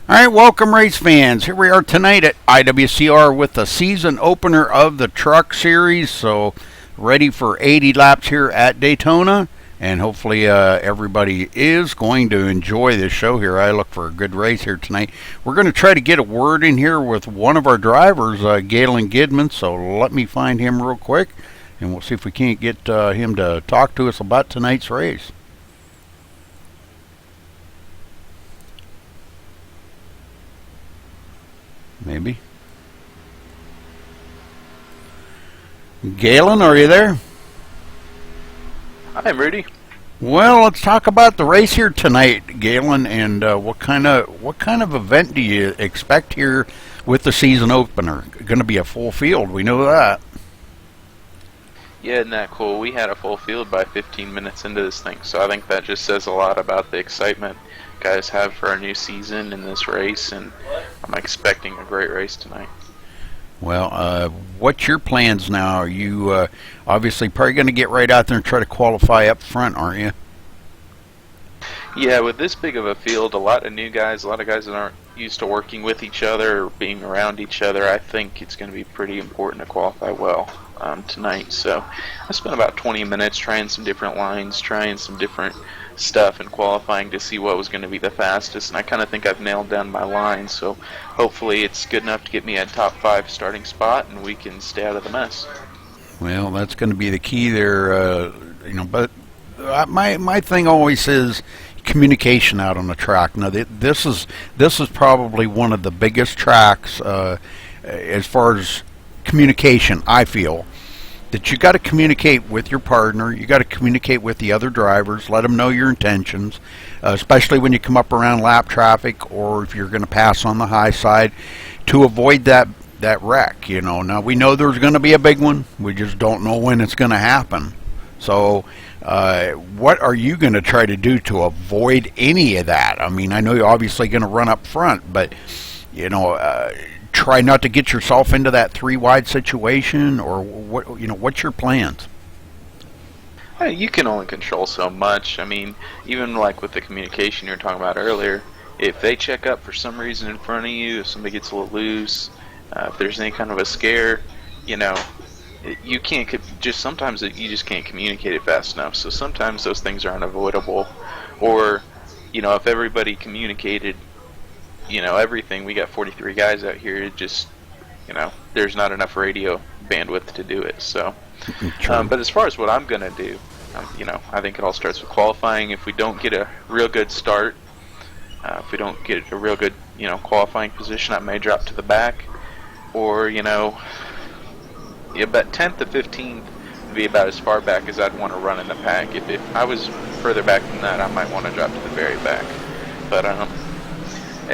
All right, welcome race fans. Here we are tonight at IWCR with the season opener of the Truck Series. So ready for 80 laps here at Daytona, and hopefully everybody is going to enjoy this show here. I look for a good race here tonight. We're going to try to get a word in here with one of our drivers, Galen Gidman, so let me find him real quick, and we'll see if we can't get him to talk to us about tonight's race. Maybe. Galen, are you there? Hi, Rudy. Well, let's talk about the race here tonight, Galen, and what kind of event do you expect here with the season opener? Going to be a full field, we know that. Yeah, isn't that cool? We had a full field by 15 minutes into this thing, so I think that just says a lot about the excitement guys have for our new season in this race, and I'm expecting a great race tonight. Well, what's your plans now? Are you obviously probably going to get right out there and try to qualify up front, aren't you? Yeah, with this big of a field, a lot of new guys, a lot of guys that aren't used to working with each other or being around each other, I think it's going to be pretty important to qualify well tonight. So I spent about 20 minutes trying some different lines, trying some different stuff and qualifying to see what was going to be the fastest, and I kind of think I've nailed down my line, so hopefully it's good enough to get me a top 5 starting spot and we can stay out of the mess. Well, that's going to be the key there, but my thing always is communication out on the track. Now, this is probably one of the biggest tracks as far as communication, I feel. That you got to communicate with your partner, you got to communicate with the other drivers, let them know your intentions, especially when you come up around lap traffic or if you're going to pass on the high side, to avoid that wreck. Now we know there's going to be a big one, we just don't know when it's going to happen. So what are you going to try to do to avoid any of that? I mean, I know you're obviously going to run up front, but try not to get yourself into that 3 wide situation, or what's your plans? You can only control so much. I mean, even like with the communication you were talking about earlier, if they check up for some reason in front of you, if somebody gets a little loose, if there's any kind of a scare, you can't sometimes you just can't communicate it fast enough. So sometimes those things are unavoidable, or if everybody communicated everything, we got 43 guys out here, it just there's not enough radio bandwidth to do it. So but as far as what I'm gonna do, I think it all starts with qualifying. If we don't get a real good start, if we don't get a real good qualifying position, I may drop to the back, or but 10th to 15th would be about as far back as I'd want to run in the pack. If I was further back than that, I might want to drop to the very back. But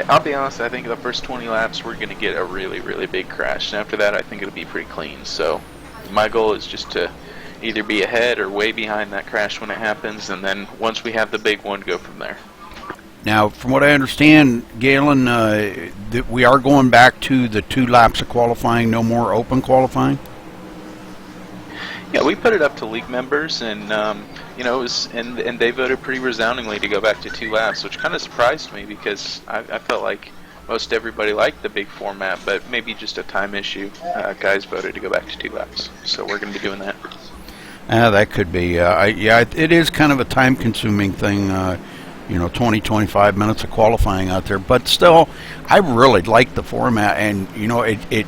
I'll be honest, I think the first 20 laps we're going to get a really, really big crash. And after that, I think it'll be pretty clean. So my goal is just to either be ahead or way behind that crash when it happens, and then once we have the big one, go from there. Now, from what I understand, Galen, we are going back to the 2 laps of qualifying, no more open qualifying? Yeah, we put it up to league members, and it was, and they voted pretty resoundingly to go back to 2 laps, which kind of surprised me because I felt like most everybody liked the big format, but maybe just a time issue. Guys voted to go back to 2 laps, so we're going to be doing that. That could be. It is kind of a time-consuming thing. 20-25 minutes of qualifying out there, but still, I really like the format, and it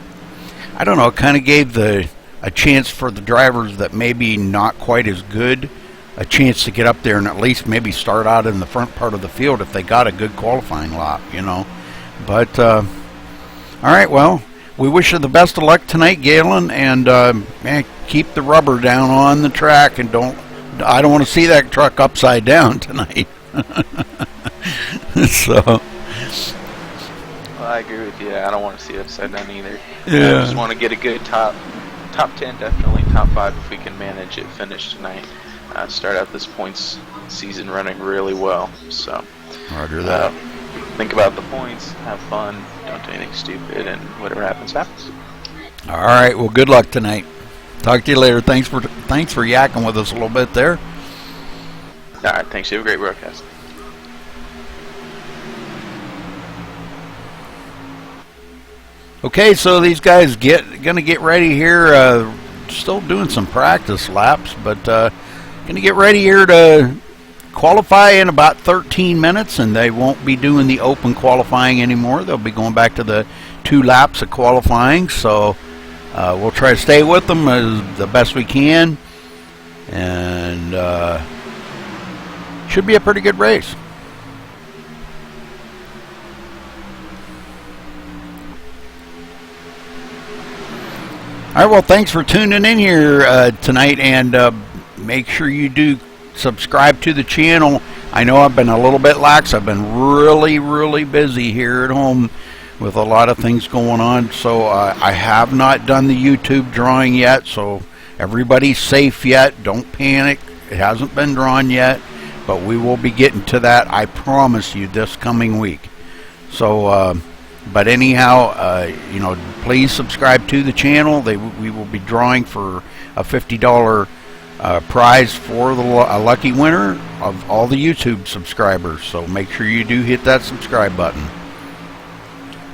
I don't know, it kind of gave a chance for the drivers that maybe not quite as good a chance to get up there and at least maybe start out in the front part of the field if they got a good qualifying lap, But, all right, well, we wish you the best of luck tonight, Galen, and keep the rubber down on the track, and I don't want to see that truck upside down tonight. Well, I agree with you. I don't want to see it upside down either. Yeah. I just want to get a good top 10, definitely top 5 if we can manage it, finish tonight. Start out this points season running really well. So Roger that. Think about the points, have fun, don't do anything stupid, and whatever happens, happens. All right, well, good luck tonight. Talk to you later. Thanks for yakking with us a little bit there. All right, thanks. You have a great broadcast. Okay, so these guys gonna get ready here. Still doing some practice laps, but gonna get ready here to qualify in about 13 minutes, and they won't be doing the open qualifying anymore. They'll be going back to the 2 laps of qualifying. So we'll try to stay with them as the best we can, and should be a pretty good race. All right, well, thanks for tuning in here tonight, and make sure you do subscribe to the channel. I know I've been a little bit lax. I've been really busy here at home with a lot of things going on, so I have not done the YouTube drawing yet, so everybody's safe yet. Don't panic. It hasn't been drawn yet, but we will be getting to that, I promise you, this coming week. So but anyhow, you know, please subscribe to the channel. We will be drawing for a $50 prize for a lucky winner of all the YouTube subscribers. So make sure you do hit that subscribe button.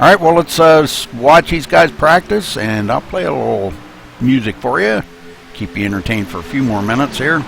All right, well, let's watch these guys practice, and I'll play a little music for you. Keep you entertained for a few more minutes here.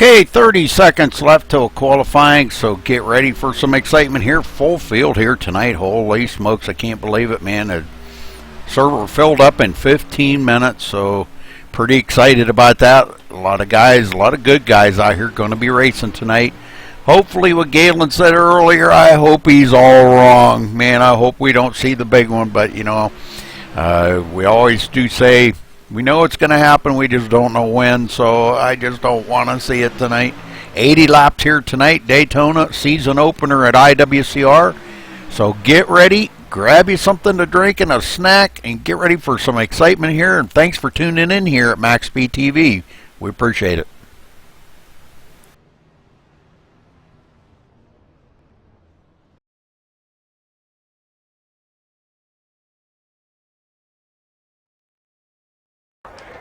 Okay, 30 seconds left till qualifying, so get ready for some excitement here. Full field here tonight. Holy smokes, I can't believe it, man. The server filled up in 15 minutes, so pretty excited about that. A lot of guys, a lot of good guys out here going to be racing tonight. Hopefully, what Galen said earlier, I hope he's all wrong. Man, I hope we don't see the big one, but, you know, we always do say we know it's going to happen, we just don't know when, so I just don't want to see it tonight. 80 laps here tonight, Daytona, season opener at IWCR. So get ready, grab you something to drink and a snack, and get ready for some excitement here. And thanks for tuning in here at MaxSpeedTV. We appreciate it.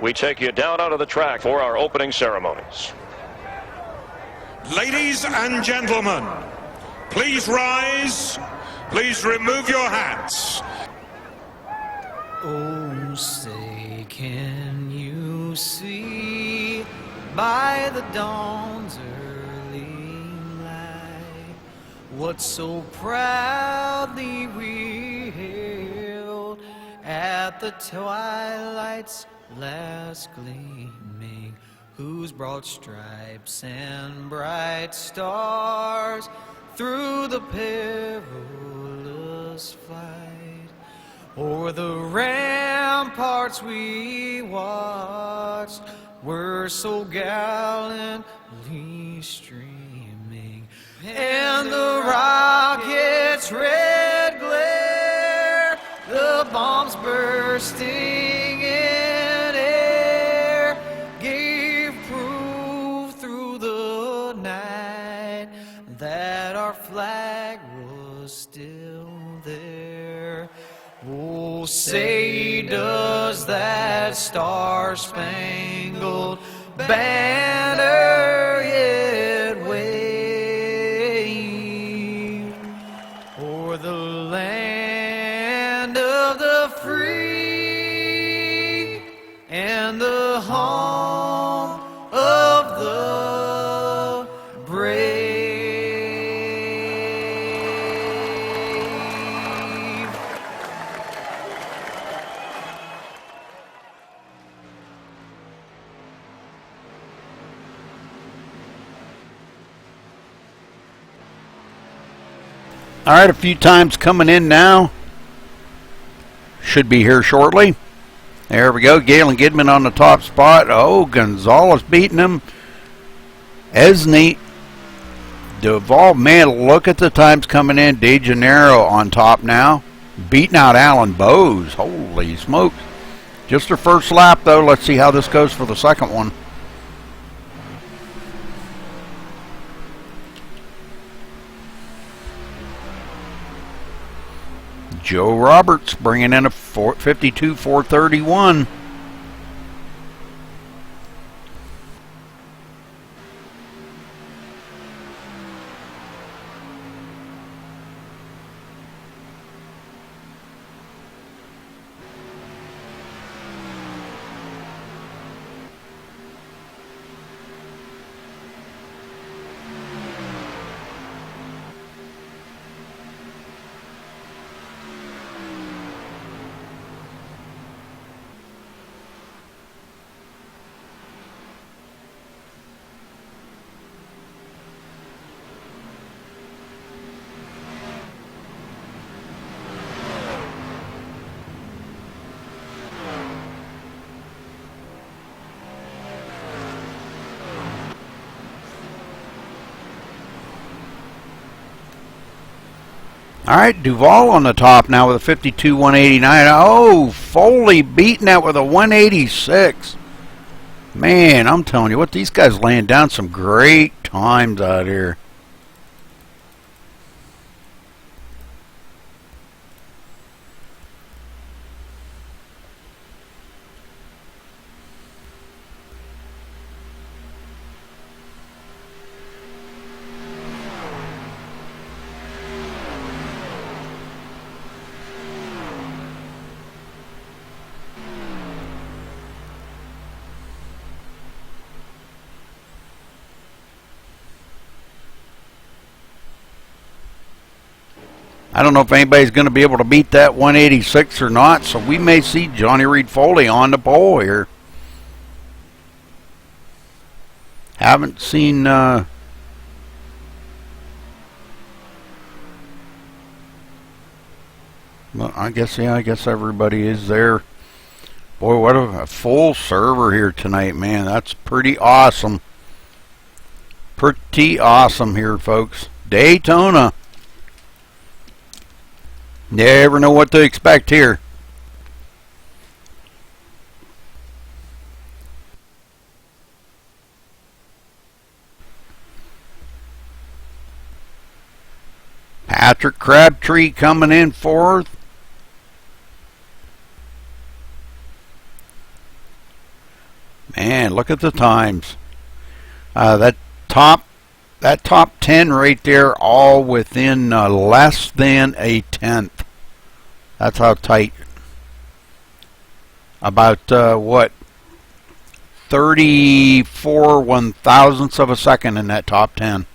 We take you down onto the track for our opening ceremonies. Ladies and gentlemen, please rise. Please remove your hats. Oh, say, can you see by the dawn's early light what so proudly we hailed at the twilight's last gleaming, whose broad stripes and bright stars through the perilous flight o'er the ramparts we watched were so gallantly streaming, and the rocket's red glare, the bombs bursting in air, gave proof through the night that our flag was still there. Oh, say, does that star-spangled banner yet wave o'er the land of the free and the home of the brave? All right, a few times coming in now. Should be here shortly. There we go. Galen Gidman on the top spot. Oh, Gonzalez beating him. Esney. Duvall, man, look at the times coming in. De Janeiro on top now. Beating out Alan Bowes. Holy smokes. Just their first lap, though. Let's see how this goes for the second one. Joe Roberts bringing in a 52.431. All right, Duvall on the top now with a 52.189. Oh, Foley beating that with a 186. Man, I'm telling you what, these guys laying down some great times out here. I don't know if anybody's going to be able to beat that 186 or not, so we may see Johnny Reed Foley on the pole here. Haven't seen well, I guess everybody is there. Boy, what a full server here tonight, man. That's pretty awesome. Pretty awesome here, folks. Daytona. Never know what to expect here. Patrick Crabtree coming in fourth. Man, look at the times. That top 10 right there, all within less than a tenth. That's how tight. About what? 34 one-thousandths of a second in that top 10.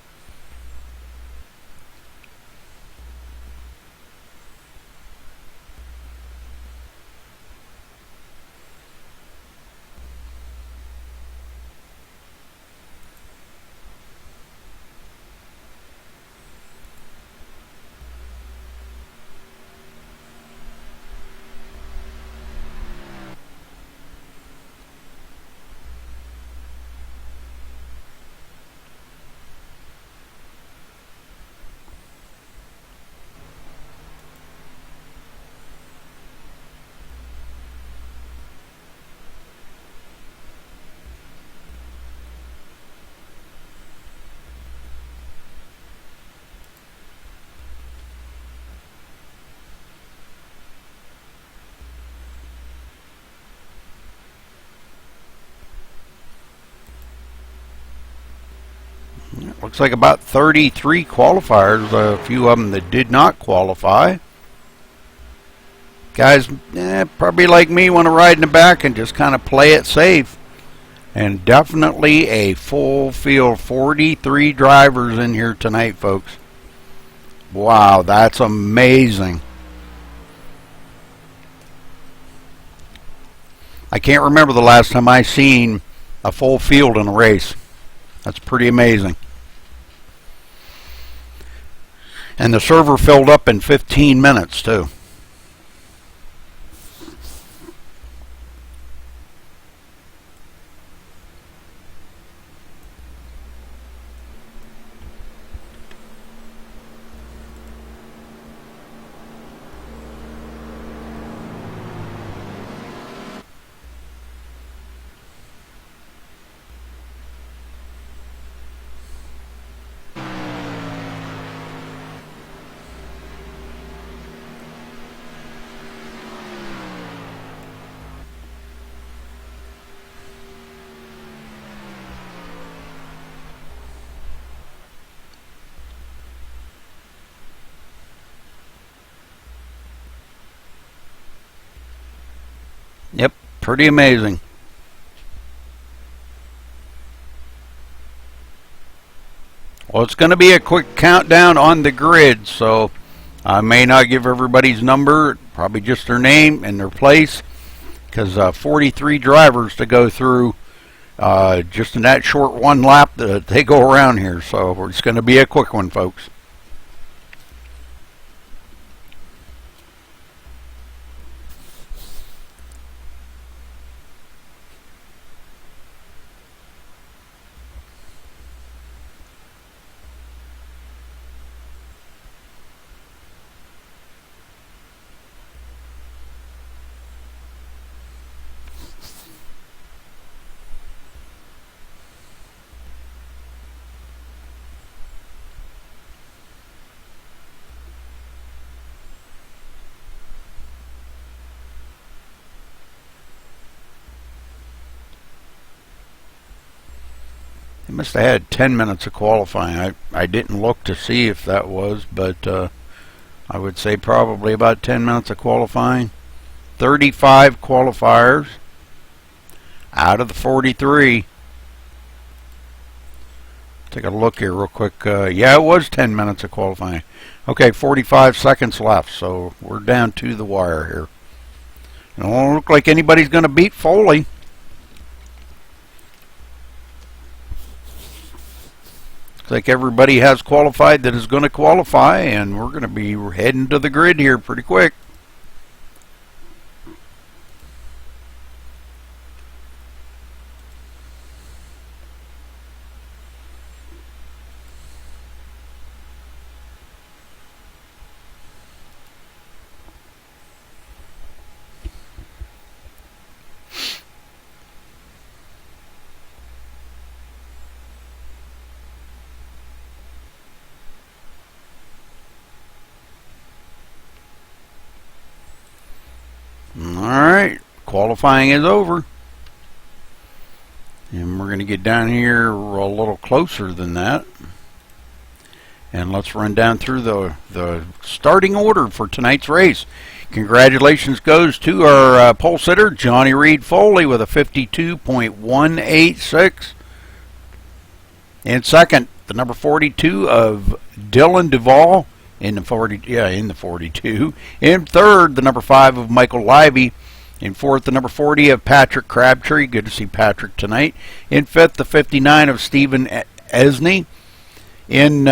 Looks like about 33 qualifiers, a few of them that did not qualify. Guys, probably like me, want to ride in the back and just kind of play it safe. And definitely a full field, 43 drivers in here tonight, folks. Wow, that's amazing. I can't remember the last time I seen a full field in a race. That's pretty amazing. And the server filled up in 15 minutes, too. Yep, pretty amazing. Well, it's going to be a quick countdown on the grid, so I may not give everybody's number, probably just their name and their place, because 43 drivers to go through just in that short one lap that they go around here, so it's going to be a quick one, folks. They must have had 10 minutes of qualifying. I didn't look to see if that was, but I would say probably about 10 minutes of qualifying. 35 qualifiers out of the 43. take a look here real quick. Yeah, it was 10 minutes of qualifying. Okay, 45 seconds left, so we're down to the wire here. It don't look like anybody's going to beat Foley. Looks like everybody has qualified that is going to qualify, and we're going to be heading to the grid here pretty quick. Alright, qualifying is over. And we're going to get down here a little closer than that. And let's run down through the starting order for tonight's race. Congratulations goes to our pole sitter, Johnny Reed Foley, with a 52.186. And second, the number 42 of Dylan Duvall. In the 42. In third, the number 5 of Michael Livey. In fourth, the number 40 of Patrick Crabtree. Good to see Patrick tonight. In fifth, the 59 of Stephen Esney. In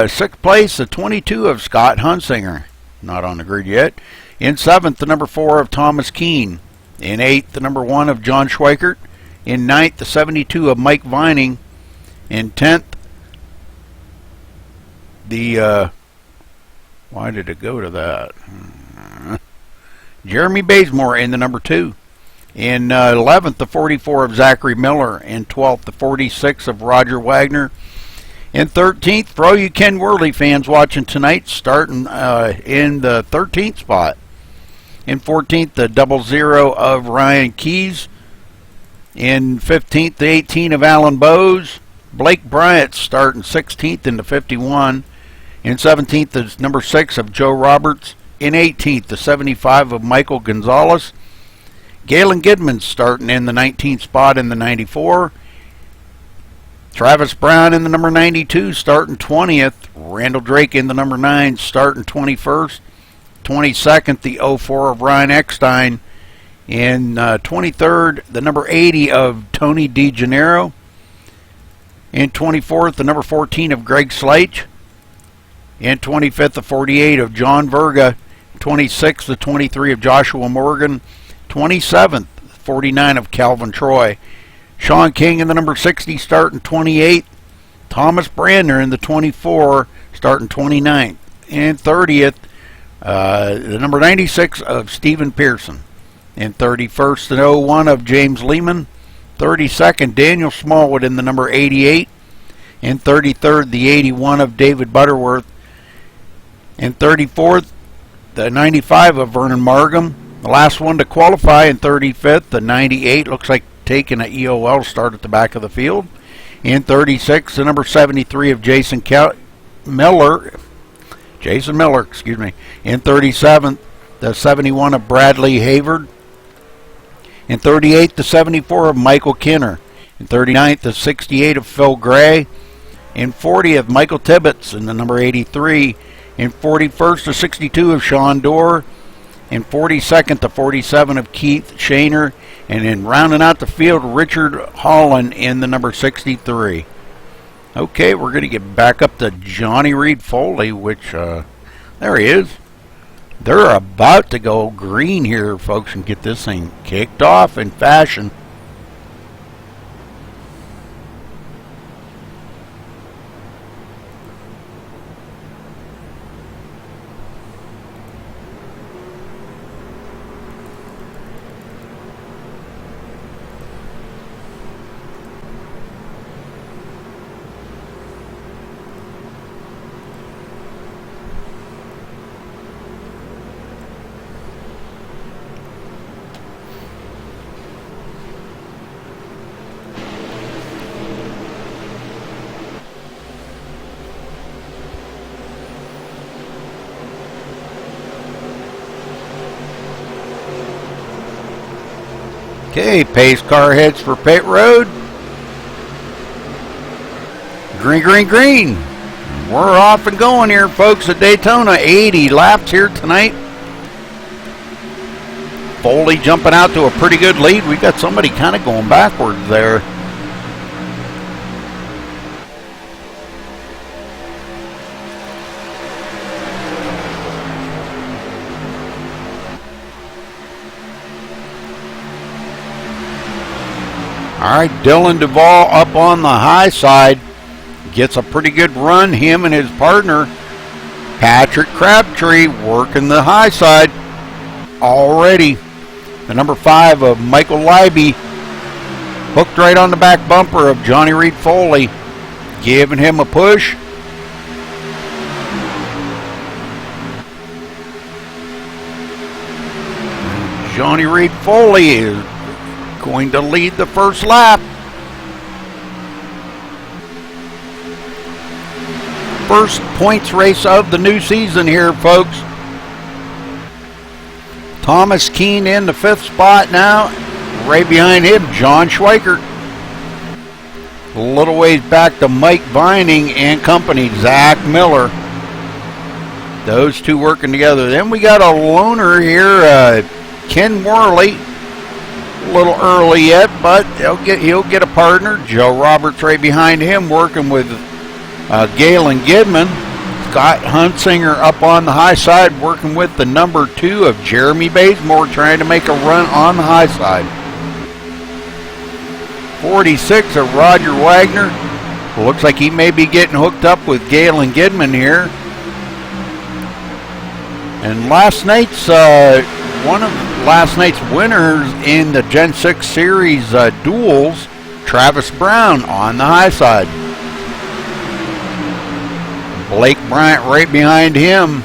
sixth place, the 22 of Scott Hunsinger. Not on the grid yet. In seventh, the number 4 of Thomas Keene. In eighth, the number 1 of John Schweikert. In ninth, the 72 of Mike Vining. In 10th, the why did it go to that? Jeremy Bazemore in the number 2. In 11th, the 44 of Zachary Miller. In 12th, the 46 of Roger Wagner. In 13th, for all you Ken Worley fans watching tonight, starting in the 13th spot. In 14th, the 00 of Ryan Keys. In 15th, the 18 of Alan Bowes. Blake Bryant starting 16th in the 51. In 17th, the number 6 of Joe Roberts. In 18th, the 75 of Michael Gonzalez. Galen Gidman starting in the 19th spot in the 94. Travis Brown in the number 92 starting 20th. Randall Drake in the number 9 starting 21st. 22nd, the 04 of Ryan Eckstein. In 23rd, the number 80 of Tony DeGennaro. In 24th, the number 14 of Greg Sleich. In 25th, the 48 of John Verga. 26th, the 23 of Joshua Morgan. 27th, 49 of Calvin Troy. Sean King in the number 60 starting 28th. Thomas Brandner in the 24 starting 29th. And 30th, the number 96 of Stephen Pearson. In 31st, the 01 of James Lehman. 32nd, Daniel Smallwood in the number 88. In 33rd, the 81 of David Butterworth. In 34th, the 95 of Vernon Margam. The last one to qualify in 35th, the 98, looks like taking an EOL start at the back of the field. In 36th, the number 73 of Jason Miller. In 37th, the 71 of Bradley Havard. In 38th, the 74 of Michael Kinner. In 39th, the 68 of Phil Gray. In 40th, Michael Tibbetts in the number 83. In 41st, the 62 of Sean Dorr. In 42nd, the 47 of Keith Shaner. And in rounding out the field, Richard Holland in the number 63. Okay, we're going to get back up to Johnny Reed Foley, which, there he is. They're about to go green here, folks, and get this thing kicked off in fashion. Okay, pace car heads for pit road. Green, green, green. We're off and going here, folks, at Daytona. 80 laps here tonight. Foley jumping out to a pretty good lead. We got somebody kind of going backwards there. All right, Dylan Duvall up on the high side. Gets a pretty good run. Him and his partner, Patrick Crabtree, working the high side already. The number 5 of Michael Leiby hooked right on the back bumper of Johnny Reed Foley, giving him a push. Johnny Reed Foley is going to lead the first lap. First points race of the new season here, folks. Thomas Keene in the 5th spot now. Right behind him, John Schweikert. A little ways back to Mike Vining and company, Zach Miller. Those two working together. Then we got a loner here, Ken Worley. A little early yet, but he'll get a partner. Joe Roberts right behind him, working with Galen Gidman. Scott Hunsinger up on the high side, working with the number 2 of Jeremy Bazemore, trying to make a run on the high side. 46 of Roger Wagner. Looks like he may be getting hooked up with Galen Gidman here. And last night's one of last night's winners in the Gen 6 Series duels, Travis Brown on the high side. Blake Bryant right behind him.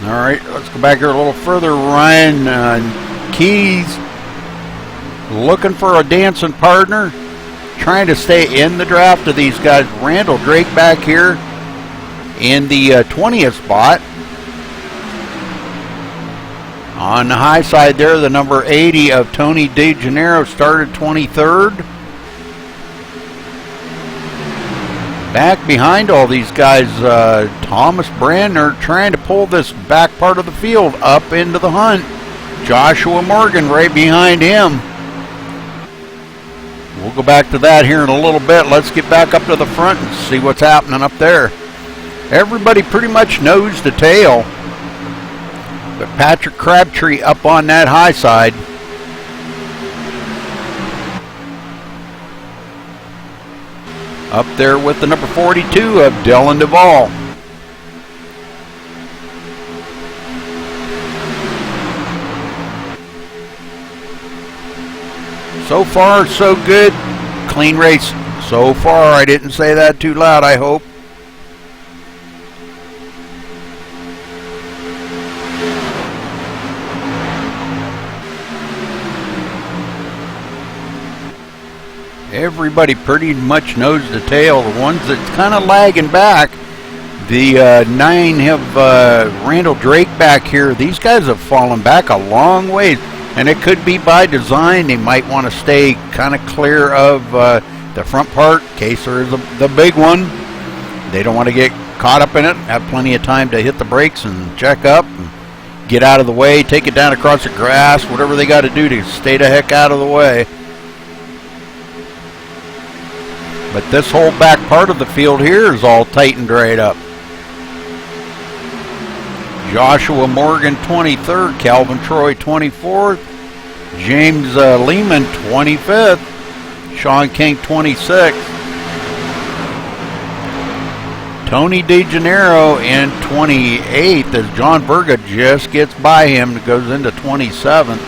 All right, let's go back here a little further. Ryan Keys looking for a dancing partner, trying to stay in the draft of these guys. Randall Drake back here in the 20th spot. On the high side there, the number 80 of Tony DeGennaro started 23rd. Back behind all these guys, Thomas Brandner trying to pull this back part of the field up into the hunt. Joshua Morgan right behind him. We'll go back to that here in a little bit. Let's get back up to the front and see what's happening up there. Everybody pretty much knows the tail. But Patrick Crabtree up on that high side. Up there with the number 42 of Dylan Duvall. So far, so good. Clean race. So far, I didn't say that too loud, I hope. Everybody pretty much knows the tail. The ones that's kind of lagging back, the 9 have Randall Drake back here. These guys have fallen back a long ways, and it could be by design. They might want to stay kind of clear of the front part in case there is the big one. They don't want to get caught up in it. Have plenty of time to hit the brakes and check up and get out of the way, take it down across the grass, whatever they got to do to stay the heck out of the way. But this whole back part of the field here is all tightened right up. Joshua Morgan 23rd, Calvin Troy 24th, James Lehman 25th, Sean King 26th, Tony DeGennaro in 28th as John Berga just gets by him and goes into 27th.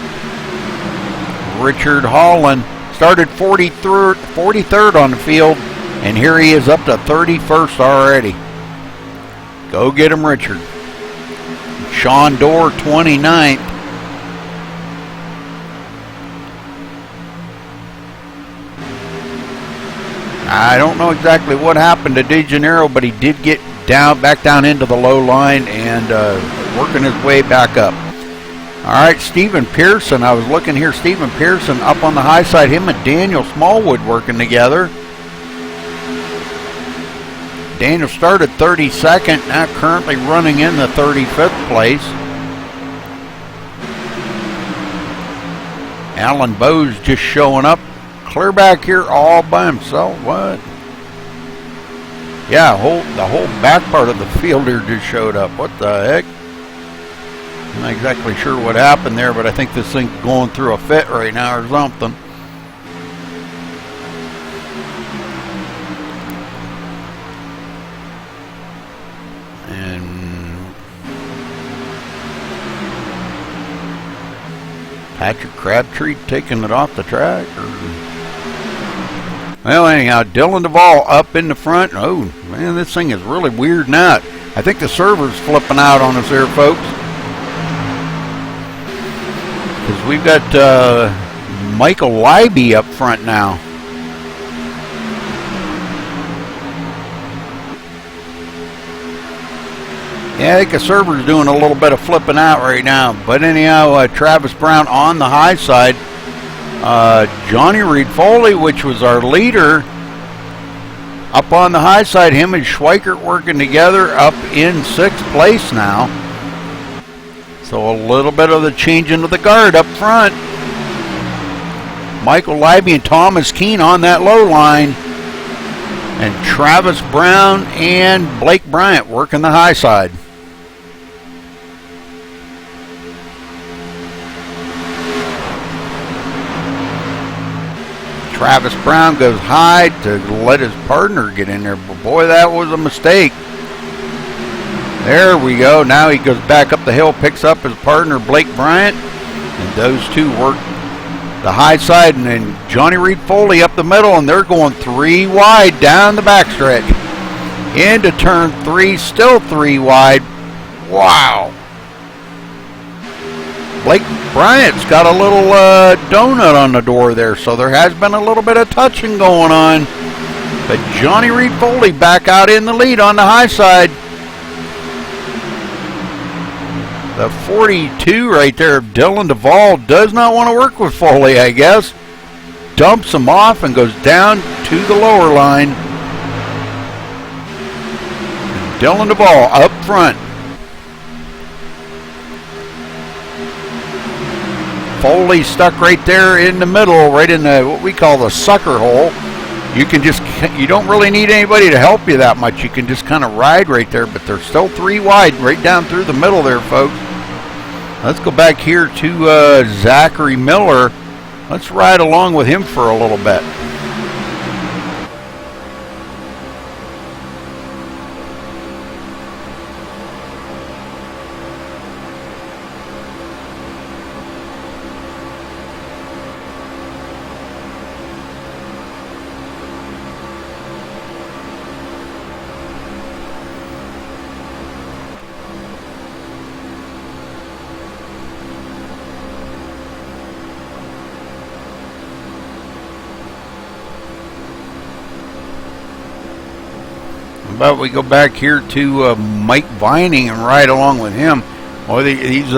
Richard Holland started 43rd on the field, and here he is up to 31st already. Go get him, Richard. Sean Dorr, 29th. I don't know exactly what happened to De Janeiro, but he did get back down into the low line and working his way back up. All right, Stephen Pearson. I was looking here. Stephen Pearson up on the high side. Him and Daniel Smallwood working together. Daniel started 32nd, now currently running in the 35th place. Alan Bowes just showing up. Clear back here all by himself. What? Yeah, the whole back part of the field here just showed up. What the heck? I'm not exactly sure what happened there, but I think this thing's going through a fit right now or something. And Patrick Crabtree taking it off the track. Well, anyhow, Dylan Duvall up in the front. Oh, man, this thing is really weirding out. I think the server's flipping out on us there, folks. Because we've got Michael Leiby up front now. Yeah, I think the server's doing a little bit of flipping out right now. But anyhow, Travis Brown on the high side. Johnny Reed Foley, which was our leader, up on the high side. Him and Schweikert working together up in 6th place now. So a little bit of the changing of the guard up front. Michael Leiby and Thomas Keene on that low line. And Travis Brown and Blake Bryant working the high side. Travis Brown goes high to let his partner get in there. But boy, that was a mistake. There we go. Now he goes back up the hill, picks up his partner, Blake Bryant. And those two work the high side. And then Johnny Reed Foley up the middle. And they're going 3 wide down the backstretch. Into turn 3, still 3 wide. Wow. Blake Bryant's got a little donut on the door there, so there has been a little bit of touching going on. But Johnny Reed Foley back out in the lead on the high side. The 42 right there of Dylan Duvall does not want to work with Foley, I guess. Dumps him off and goes down to the lower line. Dylan Duvall up front. Foley stuck right there in the middle, right in the what we call the sucker hole. You don't really need anybody to help you that much. You can just kind of ride right there, but they're still 3 wide right down through the middle there, folks. Let's go back here to Zachary Miller. Let's ride along with him for a little bit. But we go back here to Mike Vining and ride along with him. Well, these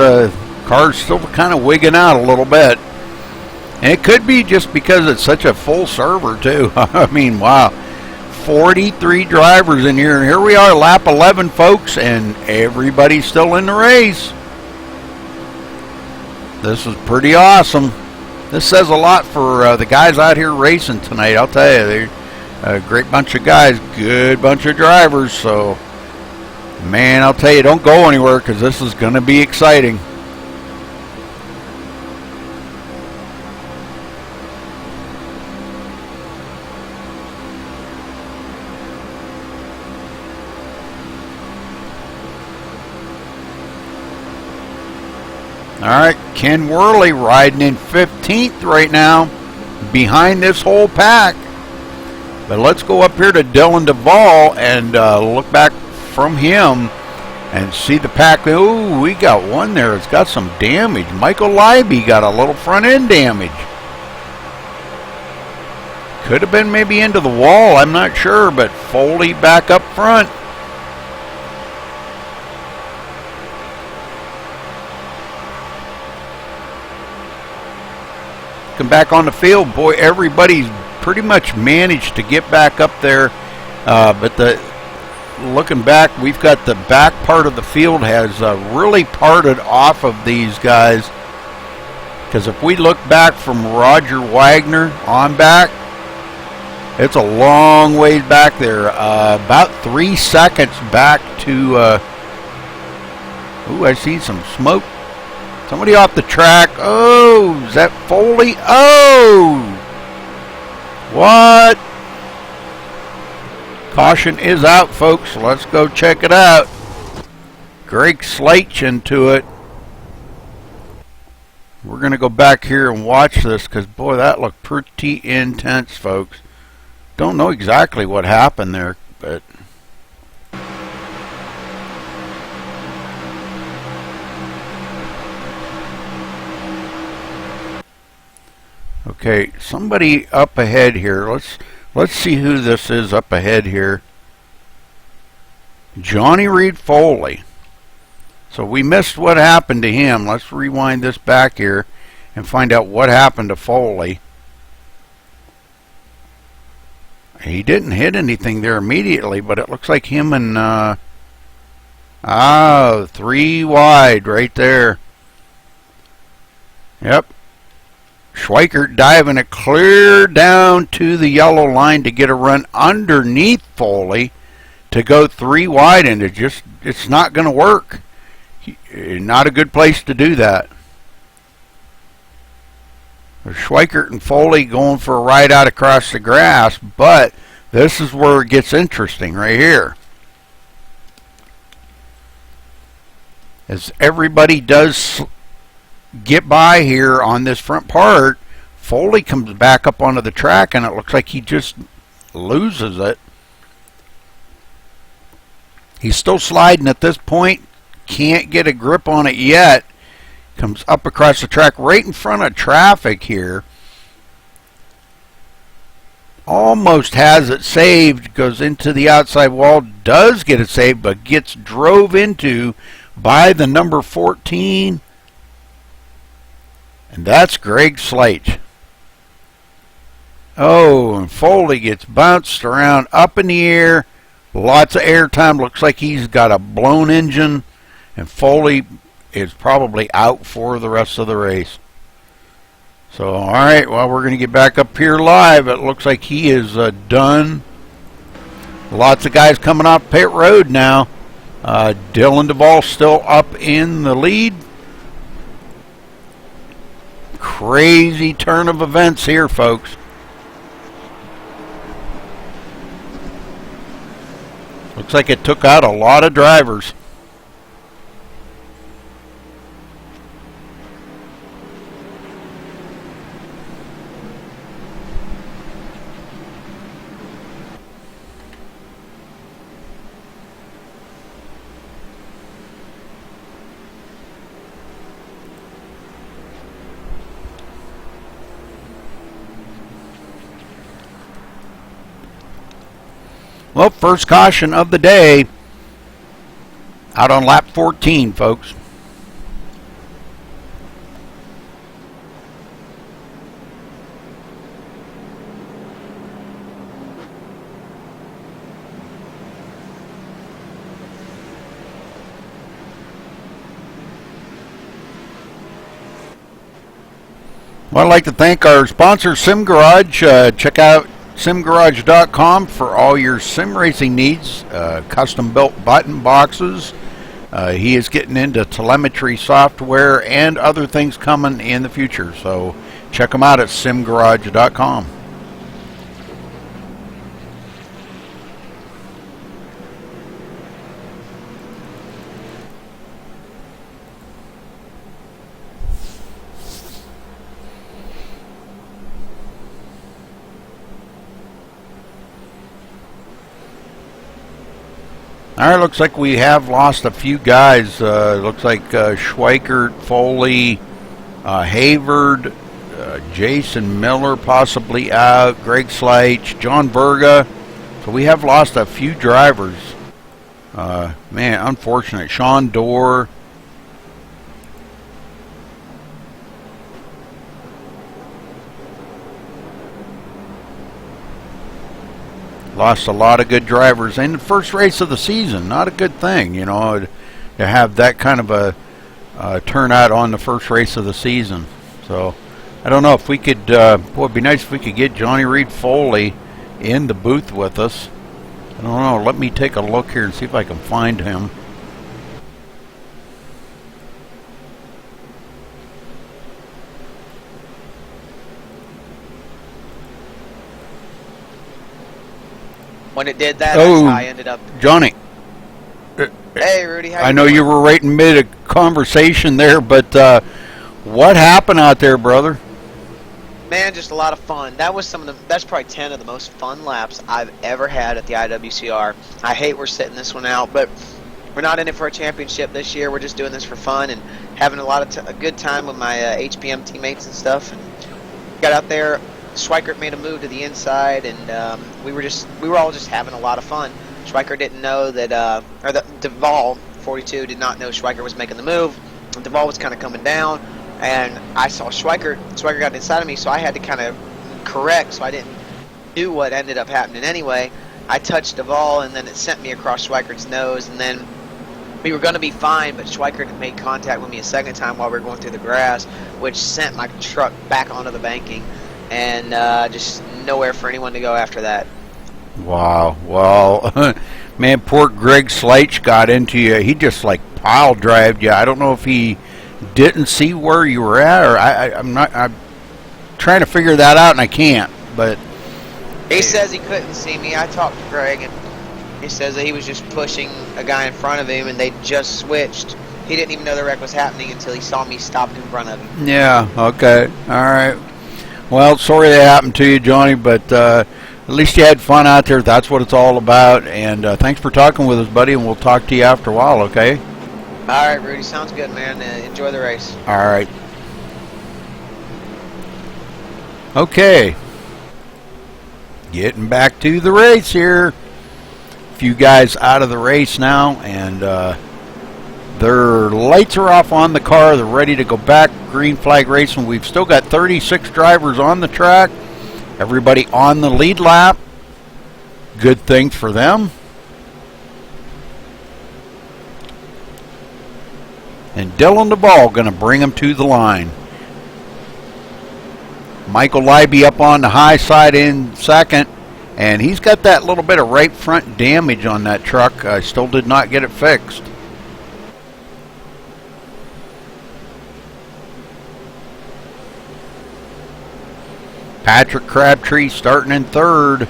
cars still kind of wigging out a little bit. And it could be just because it's such a full server, too. I mean, wow. 43 drivers in here. And here we are, lap 11, folks, and everybody's still in the race. This is pretty awesome. This says a lot for the guys out here racing tonight, I'll tell you. They're a great bunch of guys, good bunch of drivers. So, man, I'll tell you, don't go anywhere because this is going to be exciting. All right, Ken Worley riding in 15th right now behind this whole pack. But let's go up here to Dylan Duvall and look back from him and see the pack. Ooh, we got one there. It's got some damage. Michael Leiby got a little front end damage. Could have been maybe into the wall, I'm not sure, but Foley back up front. Come back on the field. Boy, everybody's pretty much managed to get back up there, but looking back, we've got the back part of the field has really parted off of these guys, because if we look back from Roger Wagner on back, it's a long ways back there, about 3 seconds back to ooh, I see some smoke. Somebody off the track. Oh, is that Foley? Oh, what? Caution is out, folks. Let's go check it out. Greg Slate into it. We're going to go back here and watch this, because, boy, that looked pretty intense, folks. Don't know exactly what happened there, but... Okay, somebody up ahead here. Let's see who this is up ahead here. Johnny Reed Foley. So we missed what happened to him. Let's rewind this back here and find out what happened to Foley. He didn't hit anything there immediately, but it looks like him and 3 wide right there. Yep. Schweikert diving it clear down to the yellow line to get a run underneath Foley to go 3 wide, and it's not going to work. Not a good place to do that. Schweikert and Foley going for a ride out across the grass, but this is where it gets interesting right here. As everybody does get by here on this front part, Foley comes back up onto the track, and it looks like he just loses it. He's still sliding at this point, can't get a grip on it yet. Comes up across the track right in front of traffic here. Almost has it saved, goes into the outside wall, does get it saved, but gets drove into by the number 14. And that's Greg Slate. Oh, and Foley gets bounced around up in the air. Lots of air time. Looks like he's got a blown engine. And Foley is probably out for the rest of the race. So, alright, well, we're going to get back up here live. It looks like he is done. Lots of guys coming off pit road now. Dylan Duvall still up in the lead. Crazy turn of events here, folks. Looks like it took out a lot of drivers. Well, first caution of the day out on lap 14, folks. Well, I'd like to thank our sponsor, Sim Garage. Check out simgarage.com for all your sim racing needs, custom built button boxes. He is getting into telemetry software and other things coming in the future, so check him out at simgarage.com. All right, looks like we have lost a few guys. Looks like Schweikert, Foley, Havard, Jason Miller possibly out, Greg Sleich, John Berga. So we have lost a few drivers. Man, unfortunate. Sean Dorr. Lost a lot of good drivers in the first race of the season. Not a good thing, you know, to have that kind of a turnout on the first race of the season. So I don't know if we could, boy, it'd be nice if we could get Johnny Reed Foley in the booth with us. I don't know. Let me take a look here and see if I can find him. When it did that, that's how I ended up. Johnny. Hey, Rudy. How I know you were right in mid a conversation there, but what happened out there, brother? Man, just a lot of fun. That was that's probably 10 of the most fun laps I've ever had at the IWCR. I hate we're sitting this one out, but we're not in it for a championship this year. We're just doing this for fun and having a good time with my HPM teammates and stuff. And got out there. Schweikert made a move to the inside, and we were all just having a lot of fun. Schweikert didn't know that, Duvall 42 did not know Schweikert was making the move. Duvall was kind of coming down. And I saw Schweikert got inside of me, so I had to kind of correct, so I didn't do what ended up happening anyway. I touched Duvall, and then it sent me across Schweikert's nose, and then we were going to be fine, but Schweikert made contact with me a second time while we were going through the grass, which sent my truck back onto the banking, and just nowhere for anyone to go after that. Wow. Well, man, poor Greg Sleich got into you. He just, like, pile drived you. I don't know if he didn't see where you were at, or I'm trying to figure that out and I can't, but he says he couldn't see me. I talked to Greg and he says that he was just pushing a guy in front of him and they just switched. He didn't even know the wreck was happening until he saw me stopped in front of him. Yeah, okay, alright. Well, sorry that happened to you, Johnny, but at least you had fun out there. That's what it's all about, and thanks for talking with us, buddy, and we'll talk to you after a while, okay? All right, Rudy. Sounds good, man. Enjoy the race. All right. Okay. Getting back to the race here. A few guys out of the race now, and their lights are off on the car. They're ready to go back. Green flag racing. We've still got 36 drivers on the track. Everybody on the lead lap. Good things for them. And Dylan DeBall going to bring him to the line. Michael Leiby up on the high side in second. And he's got that little bit of right front damage on that truck. I still did not get it fixed. Patrick Crabtree starting in third.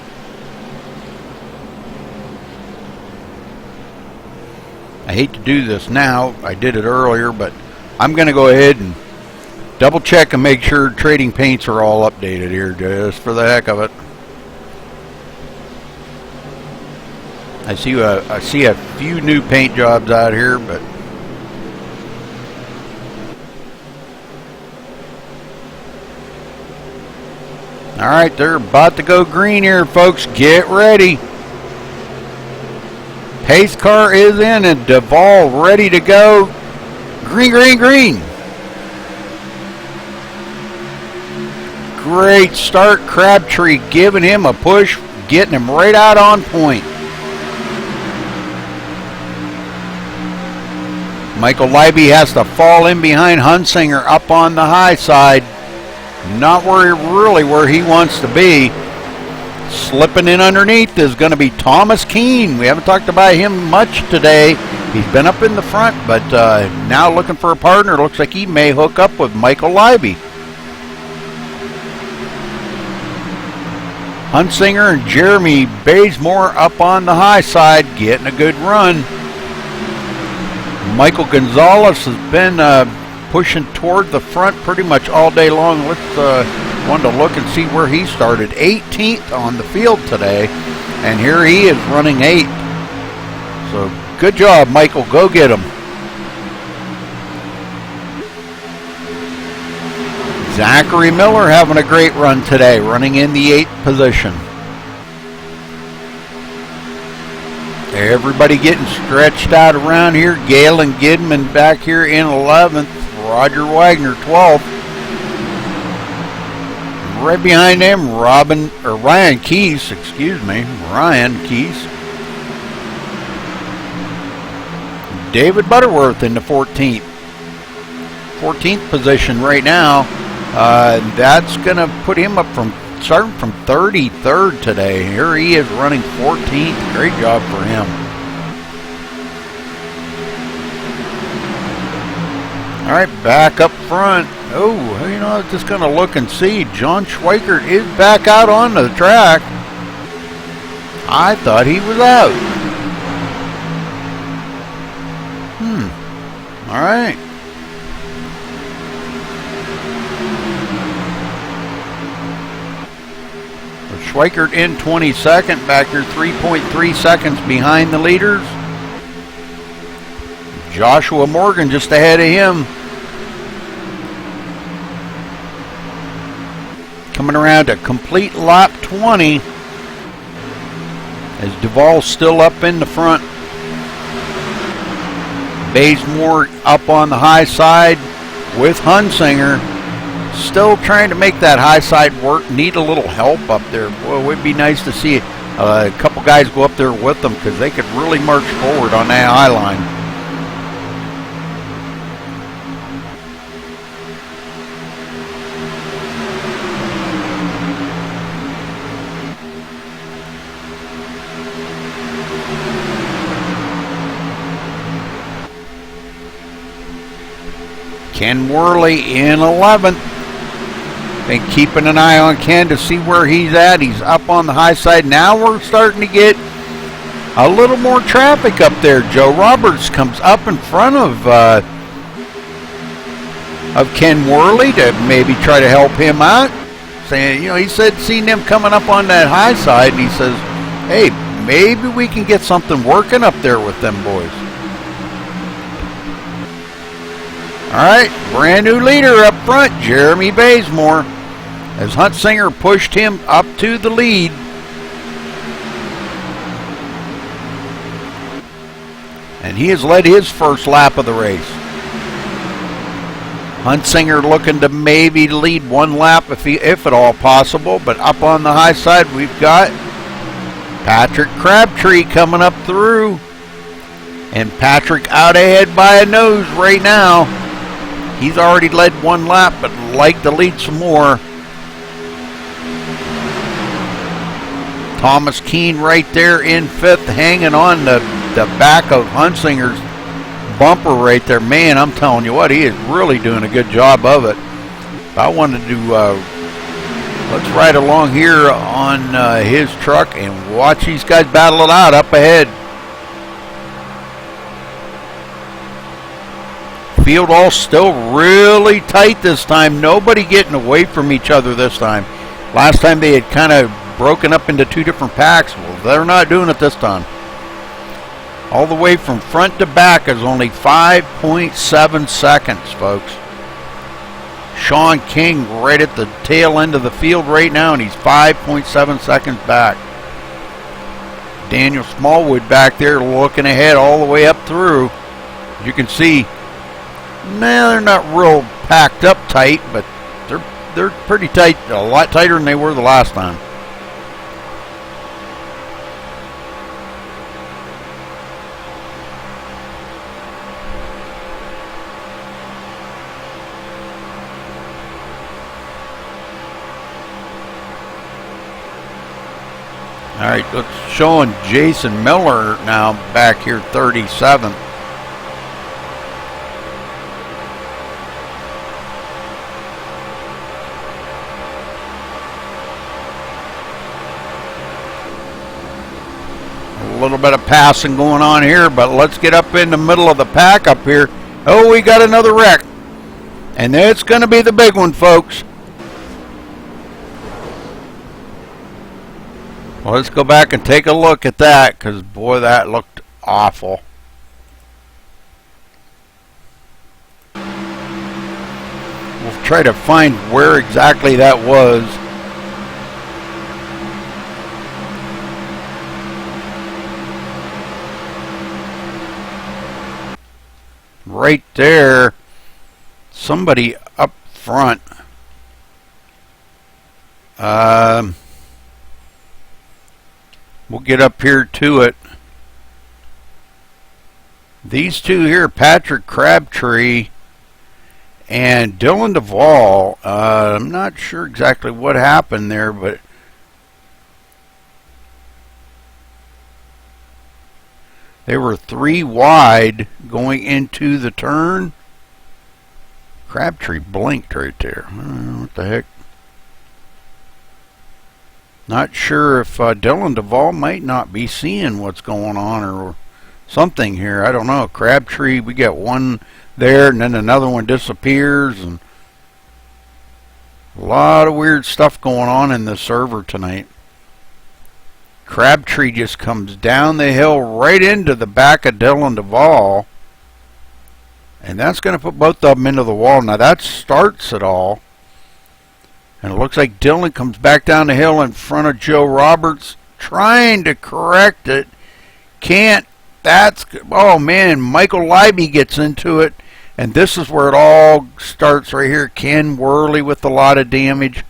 I hate to do this now. I did it earlier, but I'm going to go ahead and double check and make sure trading paints are all updated here, just for the heck of it. I see a few new paint jobs out here, but all right, they're about to go green here, folks. Get ready. Pace car is in and Duvall ready to go. Green, green, green. Great start. Crabtree giving him a push, getting him right out on point. Michael Leiby has to fall in behind Hunsinger up on the high side. Not where he wants to be. Slipping in underneath is going to be Thomas Keene. We haven't talked about him much today. He's been up in the front, but now looking for a partner. Looks like he may hook up with Michael Leiby. Hunsinger and Jeremy Bazemore up on the high side, getting a good run. Michael Gonzalez has been pushing toward the front pretty much all day long. Let's wanted to look and see where he started. 18th on the field today, and here he is running 8th. So good job, Michael. Go get him. Zachary Miller having a great run today, running in the 8th position. Everybody getting stretched out around here. Galen Gidman back here in 11th. Roger Wagner 12th. Right behind them, Ryan Keese, Ryan Keese. David Butterworth in the 14th position right now. That's going to put him up starting from 33rd today. Here he is running 14th. Great job for him. All right, back up front. Oh, I was just going to look and see. John Schweikert is back out on the track. I thought he was out. All right. Schweikert in 22nd, back here 3.3 seconds behind the leaders. Joshua Morgan just ahead of him. Coming around to complete lap 20 as Duvall's still up in the front. Bazemore up on the high side with Hunsinger. Still trying to make that high side work. Need a little help up there. Boy, it would be nice to see a couple guys go up there with them because they could really march forward on that high line. Ken Worley in 11th. Been keeping an eye on Ken to see where he's at. He's up on the high side. Now we're starting to get a little more traffic up there. Joe Roberts comes up in front of Ken Worley to maybe try to help him out. Saying, he said seen them coming up on that high side, and he says, hey, maybe we can get something working up there with them boys. All right, brand new leader up front, Jeremy Bazemore, as Hunsinger pushed him up to the lead. And he has led his first lap of the race. Hunsinger looking to maybe lead one lap if at all possible, but up on the high side we've got Patrick Crabtree coming up through. And Patrick out ahead by a nose right now. He's already led one lap, but like to lead some more. Thomas Keene right there in 5th, hanging on the back of Hunsinger's bumper right there. Man, I'm telling you what, he is really doing a good job of it. I wanted to let's ride along here on his truck and watch these guys battle it out up ahead. Field all still really tight this time. Nobody getting away from each other this time. Last time they had kind of broken up into two different packs. Well, they're not doing it this time. All the way from front to back is only 5.7 seconds, folks. Sean King right at the tail end of the field right now, and he's 5.7 seconds back. Daniel Smallwood back there looking ahead all the way up through. You can see, they're not real packed up tight, but they're pretty tight, a lot tighter than they were the last time. All right, let's showing Jason Miller now back here, 37th. A little bit of passing going on here, but let's get up in the middle of the pack up here. Oh, we got another wreck. And it's going to be the big one, folks. Well, let's go back and take a look at that, because, boy, that looked awful. We'll try to find where exactly that was. Right there. Somebody up front. We'll get up here to it. These two here, Patrick Crabtree and Dylan Duvall. I'm not sure exactly what happened there, but they were 3 wide going into the turn. Crabtree blinked right there. I don't know what the heck. Not sure if Dylan Duvall might not be seeing what's going on or something here. I don't know. Crabtree, we got one there, and then another one disappears, and a lot of weird stuff going on in the server tonight. Crabtree just comes down the hill right into the back of Dylan Duvall, and that's going to put both of them into the wall. Now that starts it all, and it looks like Dylan comes back down the hill in front of Joe Roberts, trying to correct it. Can't. That's, oh man, Michael Leiby gets into it, and this is where it all starts right here. Ken Worley with a lot of damage.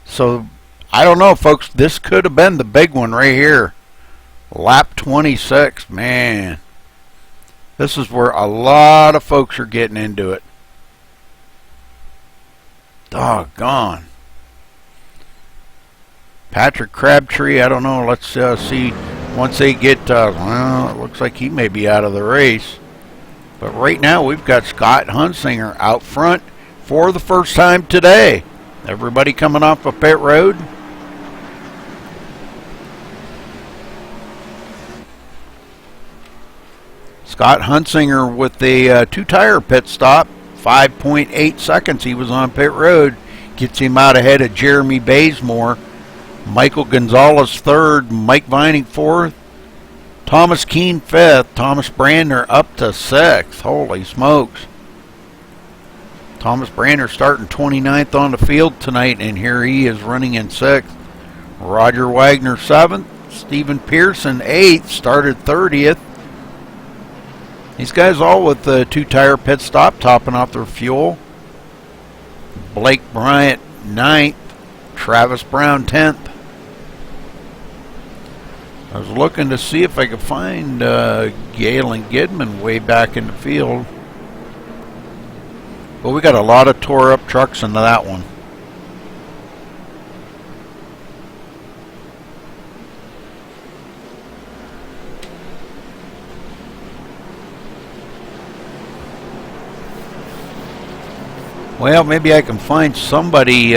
So, I don't know, folks. This could have been the big one right here. Lap 26, man. This is where a lot of folks are getting into it. Doggone. Patrick Crabtree, I don't know. Let's see. Once they get, well, it looks like he may be out of the race. But right now we've got Scott Hunsinger out front for the first time today. Everybody coming off of pit road. Scott Hunsinger with the 2-tire pit stop. 5.8 seconds he was on pit road. Gets him out ahead of Jeremy Bazemore. Michael Gonzalez third. Mike Vining fourth. Thomas Keene fifth. Thomas Brandner up to sixth. Holy smokes. Thomas Brandner starting 29th on the field tonight, and here he is running in sixth. Roger Wagner seventh. Stephen Pearson eighth. Started 30th. These guys all with the 2-tire pit stop, topping off their fuel. Blake Bryant 9th. Travis Brown 10th. I was looking to see if I could find Galen Gidman way back in the field. But we got a lot of tore up trucks into that one. Well, maybe I can find somebody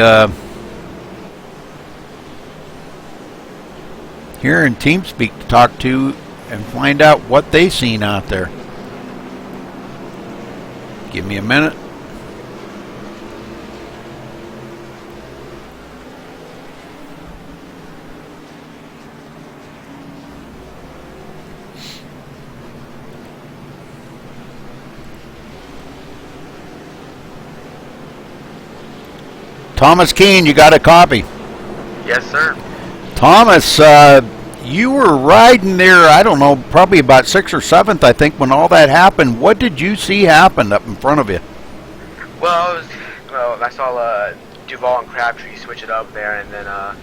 here in TeamSpeak to talk to and find out what they seen out there. Give me a minute. Thomas Keene, you got a copy? Yes, sir. Thomas, you were riding there, I don't know, probably about 6th or 7th, I think, when all that happened. What did you see happen up in front of you? Well, I saw Duvall and Crabtree switch it up there, and then I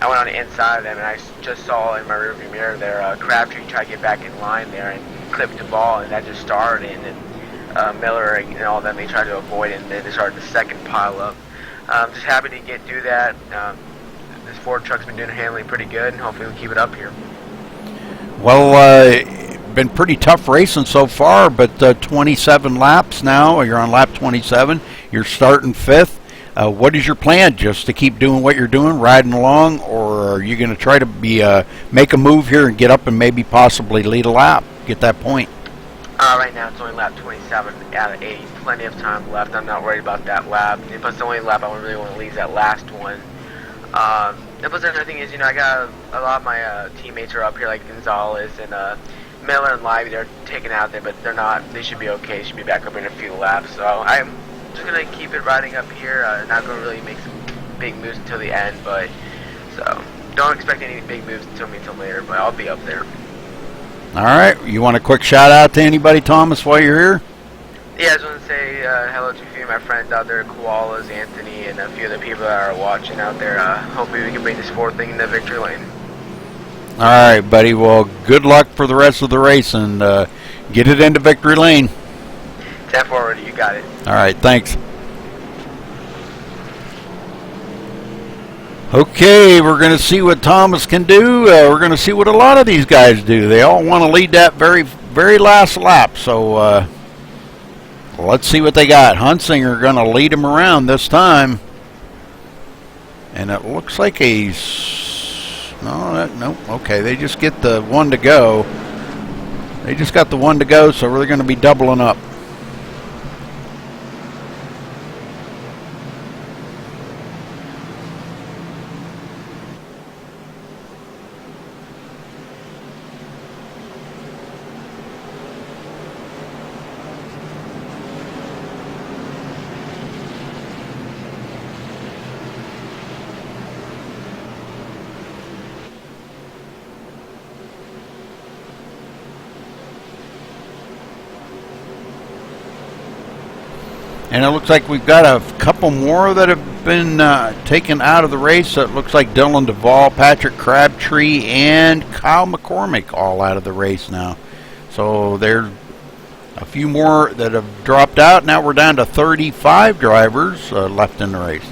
went on the inside of them, and I just saw in my rearview mirror there, Crabtree tried to get back in line there and clipped Duvall, and that just started, and then Miller and all them, they tried to avoid it, and then they started the second pile up. Just happy to get through that. This Ford truck's been doing handling pretty good, and hopefully we'll keep it up here. Well, been pretty tough racing so far, but 27 laps now. You're on lap 27. You're starting 5th. What is your plan? Just to keep doing what you're doing, riding along, or are you going to try to make a move here and get up and maybe possibly lead a lap, get that point? Right now it's only lap 27 out of 80. Plenty of time left. I'm not worried about that lap. Plus the only lap I really want to leave is that last one. And plus another thing is, I got a lot of my teammates are up here, like Gonzalez and Miller and Lively. They're taken out there, but they're not. They should be okay. They should be back up in a few laps. So I'm just gonna keep it riding up here. Not gonna really make some big moves until the end, but so don't expect any big moves until later. But I'll be up there. All right. You want a quick shout out to anybody, Thomas, while you're here? Yeah, I just want to say hello to a few of my friends out there, Koalas, Anthony, and a few of the people that are watching out there. Hopefully we can bring this Ford thing into victory lane. All right, buddy. Well, good luck for the rest of the race, and get it into victory lane. 10 forward, you got it. All right, thanks. Okay, we're going to see what Thomas can do. We're going to see what a lot of these guys do. They all want to lead that very last lap, so let's see what they got. Hunsinger going to lead him around this time. And it looks like no, okay, they just get the one to go. They just got the one to go, so we're going to be doubling up. And it looks like we've got a couple more that have been taken out of the race. So it looks like Dylan Duvall, Patrick Crabtree, and Kyle McCormick all out of the race now. So there's a few more that have dropped out. Now we're down to 35 drivers left in the race.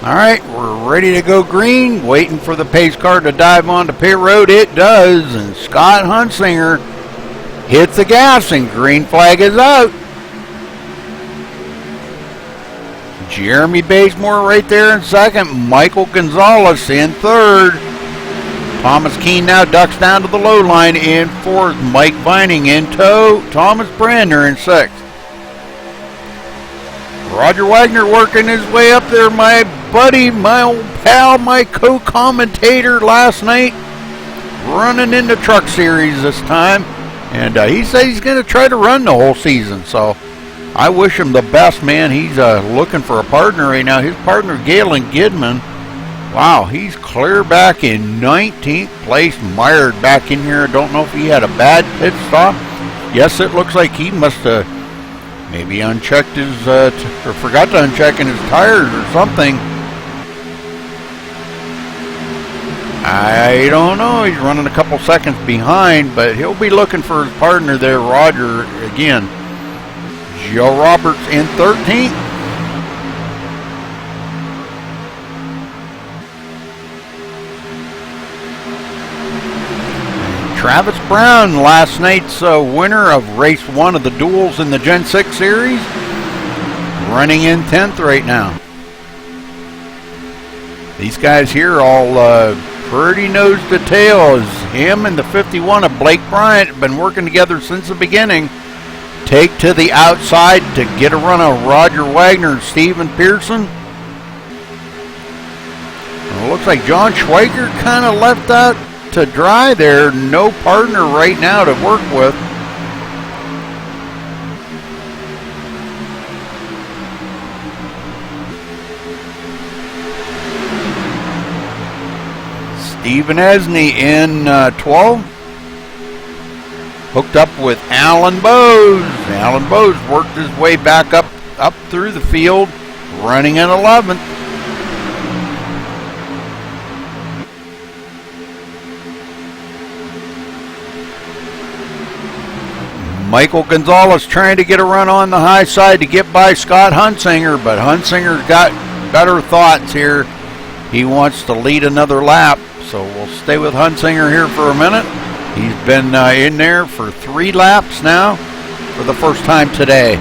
All right, we're ready to go green, waiting for the pace car to dive onto pit road. It does, and Scott Hunsinger hits the gas, and green flag is out. Jeremy Bazemore right there in second. Michael Gonzalez in third. Thomas Keene now ducks down to the low line in fourth. Mike Vining in tow. Thomas Brandner in sixth. Roger Wagner working his way up there, my buddy, my old pal, my co-commentator last night, running in the truck series this time. And he said he's going to try to run the whole season, so I wish him the best, man. He's looking for a partner right now. His partner, Galen Gidman, wow, he's clear back in 19th place, mired back in here. Don't know if he had a bad pit stop. Yes, it looks like he must have maybe unchecked his, or forgot to uncheck in his tires or something. I don't know. He's running a couple seconds behind, but he'll be looking for his partner there, Roger, again. Joe Roberts in 13th. Travis Brown, last night's winner of race 1 of the duels in the Gen 6 series, running in 10th right now. These guys here all pretty nose to tail, as him and the 51 of Blake Bryant have been working together since the beginning. Take to the outside to get a run of Roger Wagner and Steven Pearson. Well, it looks like John Schweiger kind of left out to dry there. No partner right now to work with. Stephen Esney in 12. Hooked up with Alan Bowes. Alan Bowes worked his way back up through the field, running in 11th. Michael Gonzalez trying to get a run on the high side to get by Scott Hunsinger, but Hunsinger's got better thoughts here. He wants to lead another lap, so we'll stay with Hunsinger here for a minute. He's been in there for 3 laps now for the first time today.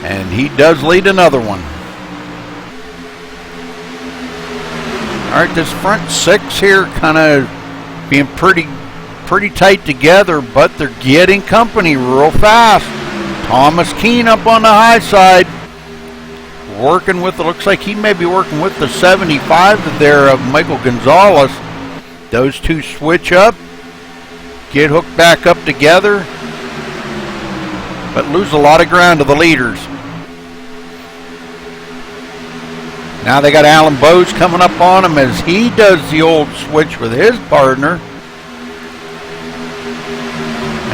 And he does lead another one. All right, this front 6 here kind of being pretty tight together, but they're getting company real fast. Thomas Keene up on the high side, working with, it looks like he may be working with the 75 there of Michael Gonzalez. Those two switch up, get hooked back up together, but lose a lot of ground to the leaders. Now they got Alan Bowes coming up on him as he does the old switch with his partner.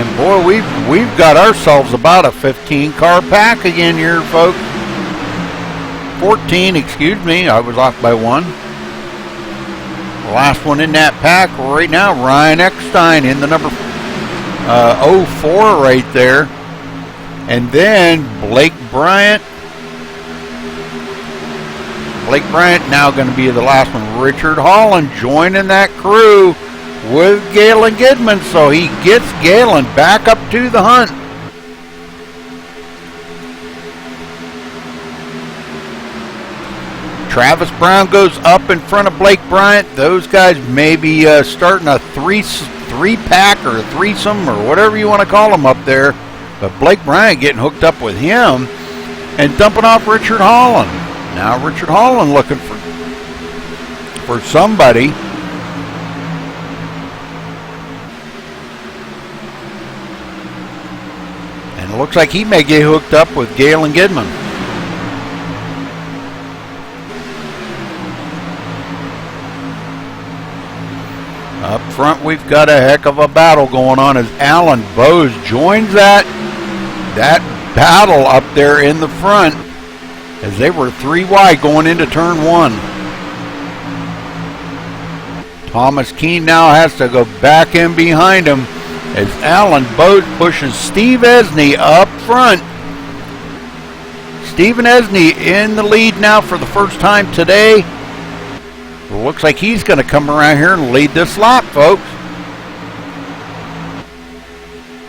And boy, we've got ourselves about a 15-car pack again here, folks. 14, excuse me, I was off by 1. The last one in that pack right now, Ryan Eckstein in the number 04 right there. And then Blake Bryant. Blake Bryant now going to be the last one. Richard Holland joining that crew with Galen Gidman, so he gets Galen back up to the hunt. Travis Brown goes up in front of Blake Bryant. Those guys may be starting a three-pack or a threesome or whatever you want to call them up there. But Blake Bryant getting hooked up with him and dumping off Richard Holland. Now Richard Holland looking for somebody. And it looks like he may get hooked up with Galen Gidman. Up front, we've got a heck of a battle going on as Alan Bowes joins that battle up there in the front as they were 3 wide going into turn 1. Thomas Keene now has to go back in behind him as Alan Bowes pushes Steve Esney up front. Stephen Esney in the lead now for the first time today. Well, looks like he's going to come around here and lead this lap, folks.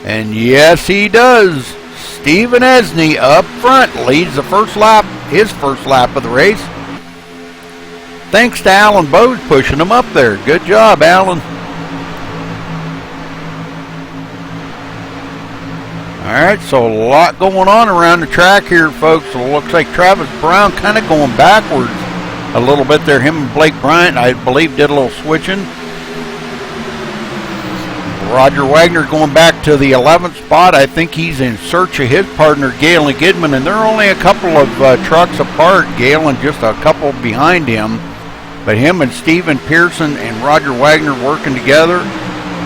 And yes, he does. Stephen Esney up front leads the first lap, his first lap of the race. Thanks to Alan Bowes pushing him up there. Good job, Alan. All right, so a lot going on around the track here, folks. So it looks like Travis Brown kind of going backwards a little bit there. Him and Blake Bryant, I believe, did a little switching. Roger Wagner going back to the 11th spot. I think he's in search of his partner, Galen Gidman, and they're only a couple of trucks apart. Galen just a couple behind him. But him and Steven Pearson and Roger Wagner working together.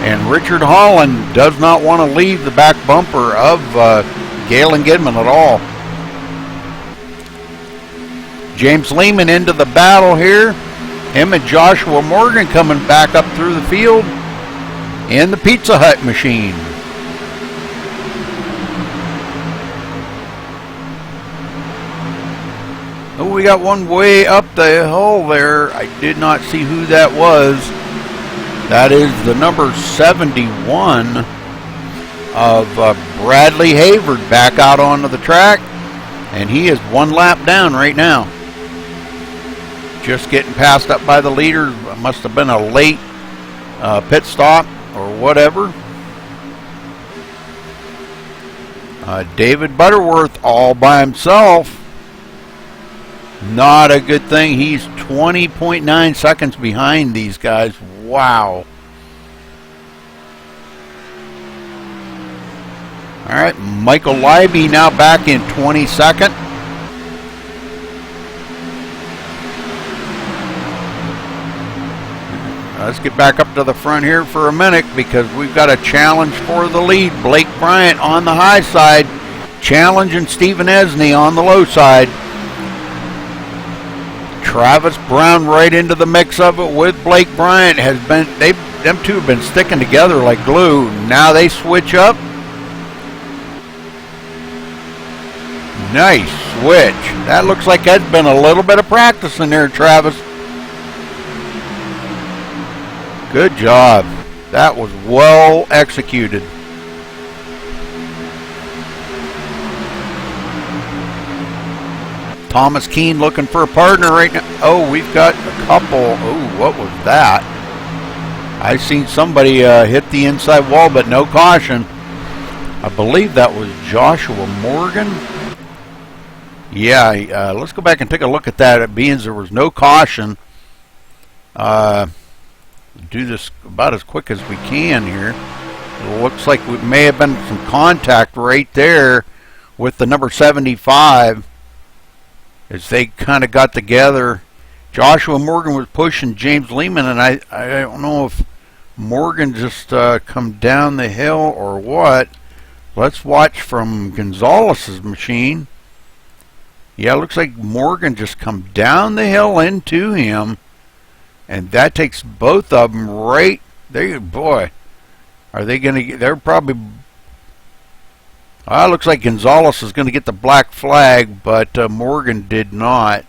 And Richard Holland does not want to leave the back bumper of Galen Gidman at all. James Lehman into the battle here. Him and Joshua Morgan coming back up through the field in the Pizza Hut machine. Oh, we got one way up the hill there. I did not see who that was. That is the number 71 of Bradley Havard back out onto the track. And he is 1 lap down right now. Just getting passed up by the leader. Must have been a late pit stop or whatever. David Butterworth all by himself. Not a good thing. He's 20.9 seconds behind these guys. Wow. All right, Michael Leiby now back in 22nd. Let's get back up to the front here for a minute because we've got a challenge for the lead. Blake Bryant on the high side, challenging Stephen Esney on the low side. Travis Brown right into the mix of it with Blake Bryant. them two have been sticking together like glue. Now they switch up. Nice switch. That looks like that's been a little bit of practice in there, Travis. Good job. That was well executed. Thomas Keene looking for a partner right now. Oh, we've got a couple. Oh, what was that? I seen somebody hit the inside wall, but no caution. I believe that was Joshua Morgan. Yeah, let's go back and take a look at that. It means there was no caution. Do this about as quick as we can here. It looks like we may have been some contact right there with the number 75 as they kind of got together. Joshua Morgan was pushing James Lehman, and I don't know if Morgan just come down the hill or what. Let's watch from Gonzalez's machine. Yeah, it looks like Morgan just come down the hill into him, and that takes both of them right there. Boy, are they going to? They're probably. It looks like Gonzalez is going to get the black flag, but Morgan did not.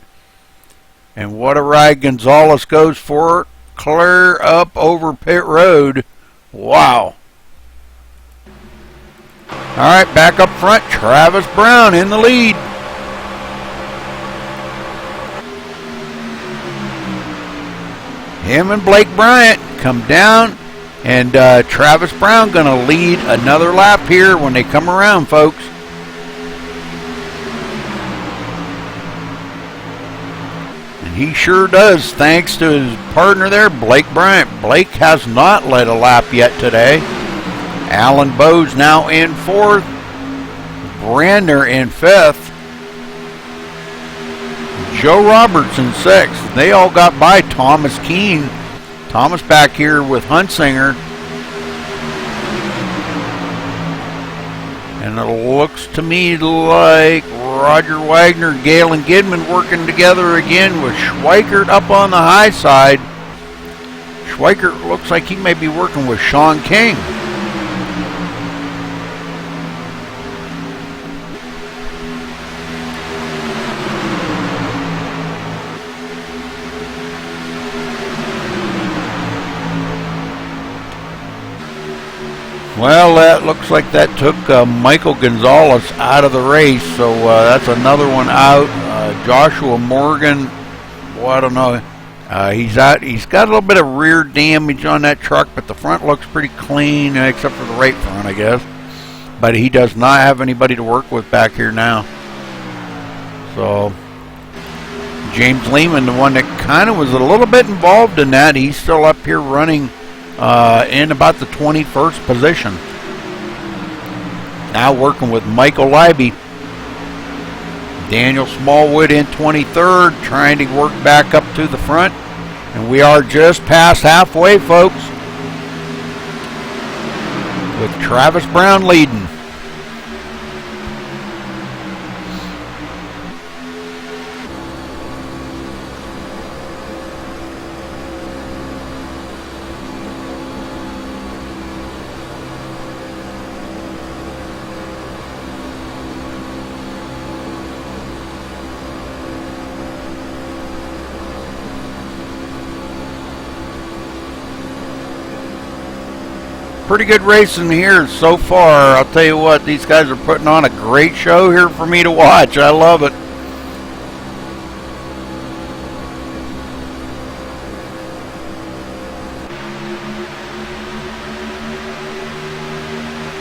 And what a ride Gonzalez goes for, clear up over pit road. Wow. All right, back up front, Travis Brown in the lead. Him and Blake Bryant come down, and Travis Brown going to lead another lap here when they come around, folks. And he sure does, thanks to his partner there, Blake Bryant. Blake has not led a lap yet today. Alan Bowes now in 4th. Brandner in 5th. Joe Roberts in 6th. They all got by Thomas Keene. Thomas back here with Huntsinger. And it looks to me like Roger Wagner, Galen Gidman working together again with Schweikert up on the high side. Schweikert looks like he may be working with Sean King. Well, that looks like that took Michael Gonzalez out of the race, so that's another one out. Joshua Morgan, well, I don't know. He's out. He's got a little bit of rear damage on that truck, but the front looks pretty clean, except for the right front, I guess. But he does not have anybody to work with back here now. So James Lehman, the one that kind of was a little bit involved in that, he's still up here running in about the 21st position. Now working with Michael Leiby. Daniel Smallwood in 23rd, trying to work back up to the front. And we are just past halfway, folks, with Travis Brown leading. Pretty good racing here so far. I'll tell you what, these guys are putting on a great show here for me to watch. I love it.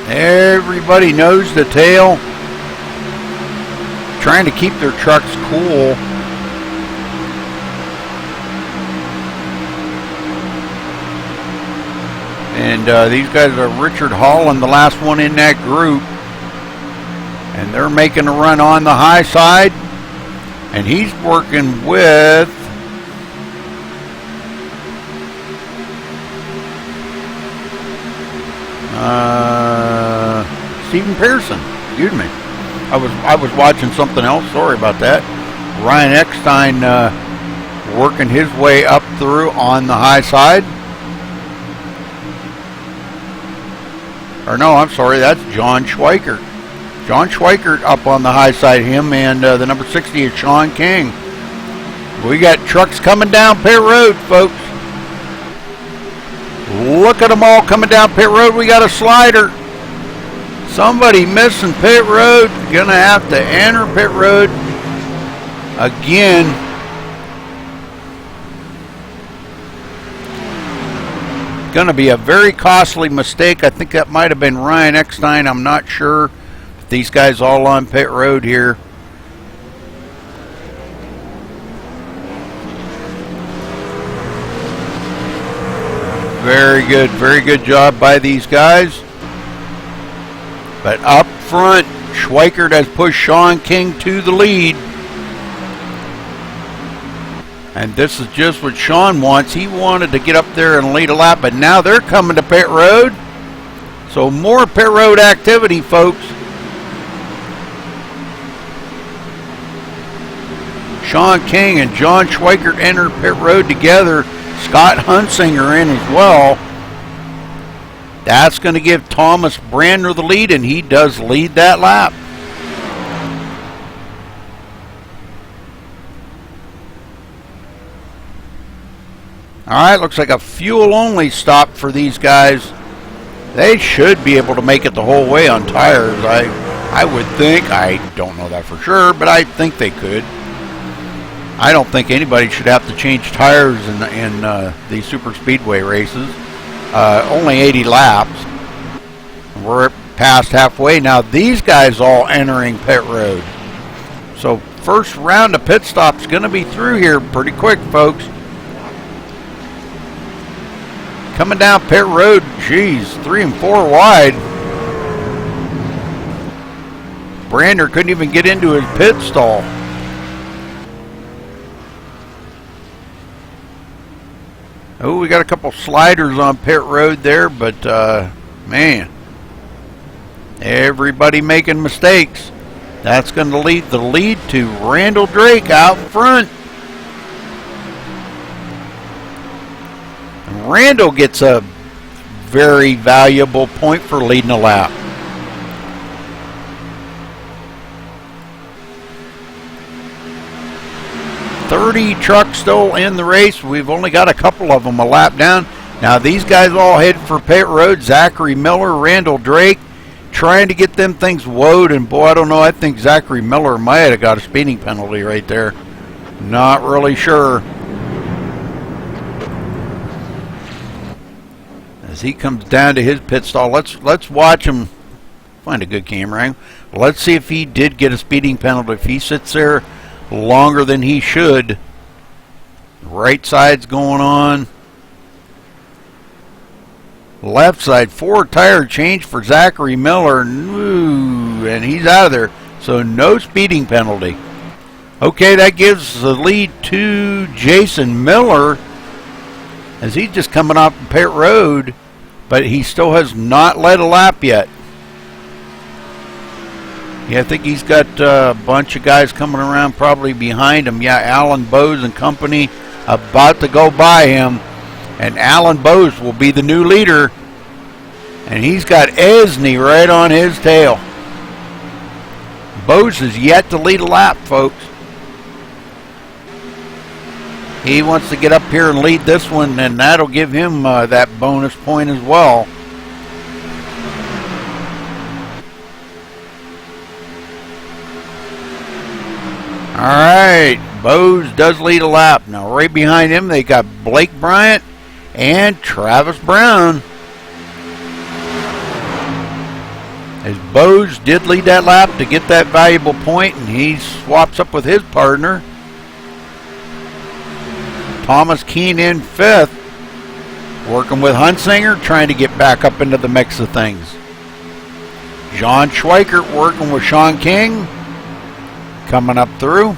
Everybody knows the tail. Trying to keep their trucks cool. And these guys are Richard Holland, the last one in that group. And they're making a run on the high side. And he's working with Stephen Pearson. Excuse me. I was watching something else. Sorry about that. Ryan Eckstein working his way up through on the high side. Or no, I'm sorry, that's John Schweikert. John Schweikert up on the high side of him, and the number 60 is Sean King. We got trucks coming down pit road, folks. Look at them all coming down pit road. We got a slider. Somebody missing pit road. Gonna have to enter pit road again. Going to be a very costly mistake. I think that might have been Ryan Eckstein. I'm not sure. These guys all on pit road here. Very good job by these guys. But up front, Schweikert has pushed Sean King to the lead. And this is just what Sean wants. He wanted to get up there and lead a lap, but now they're coming to pit road. So more pit road activity, folks. Sean King and John Schweikert enter pit road together. Scott Hunsinger in as well. That's going to give Thomas Brandner the lead, and he does lead that lap. Alright, looks like a fuel-only stop for these guys. They should be able to make it the whole way on tires, I would think. I don't know that for sure, but I think they could. I don't think anybody should have to change tires in these super speedway races. Only 80 laps. We're past halfway now. These guys all entering pit road. So first round of pit stops going to be through here pretty quick, folks. Coming down pit road, geez, 3 and 4 wide. Brandner couldn't even get into his pit stall. Oh, we got a couple sliders on pit road there, but man, everybody making mistakes. That's going to lead the lead to Randall Drake out front. And Randall gets a very valuable point for leading a lap. .30 trucks still in the race. We've only got a couple of them a lap down. Now these guys all head for pit road. Zachary Miller, Randall Drake, trying to get them things woed. And boy, I don't know. I think Zachary Miller might have got a speeding penalty right there. Not really sure. As he comes down to his pit stall, let's watch him. Find a good camera angle. Let's see if he did get a speeding penalty. If he sits there longer than he should. Right side's going on. Left side, 4 tire change for Zachary Miller. Ooh, and he's out of there. So no speeding penalty. Okay, that gives the lead to Jason Miller as he's just coming off pit road, but he still has not led a lap yet. Yeah, I think he's got a bunch of guys coming around probably behind him. Yeah, Alan Bose and company about to go by him. And Alan Bose will be the new leader. And he's got Esney right on his tail. Bose is yet to lead a lap, folks. He wants to get up here and lead this one, and that'll give him that bonus point as well. Alright, Bose does lead a lap. Now right behind him they got Blake Bryant and Travis Brown. As Bose did lead that lap to get that valuable point, and he swaps up with his partner. Thomas Keene in 5th, working with Hunsinger, trying to get back up into the mix of things. John Schweikert working with Sean King, coming up through.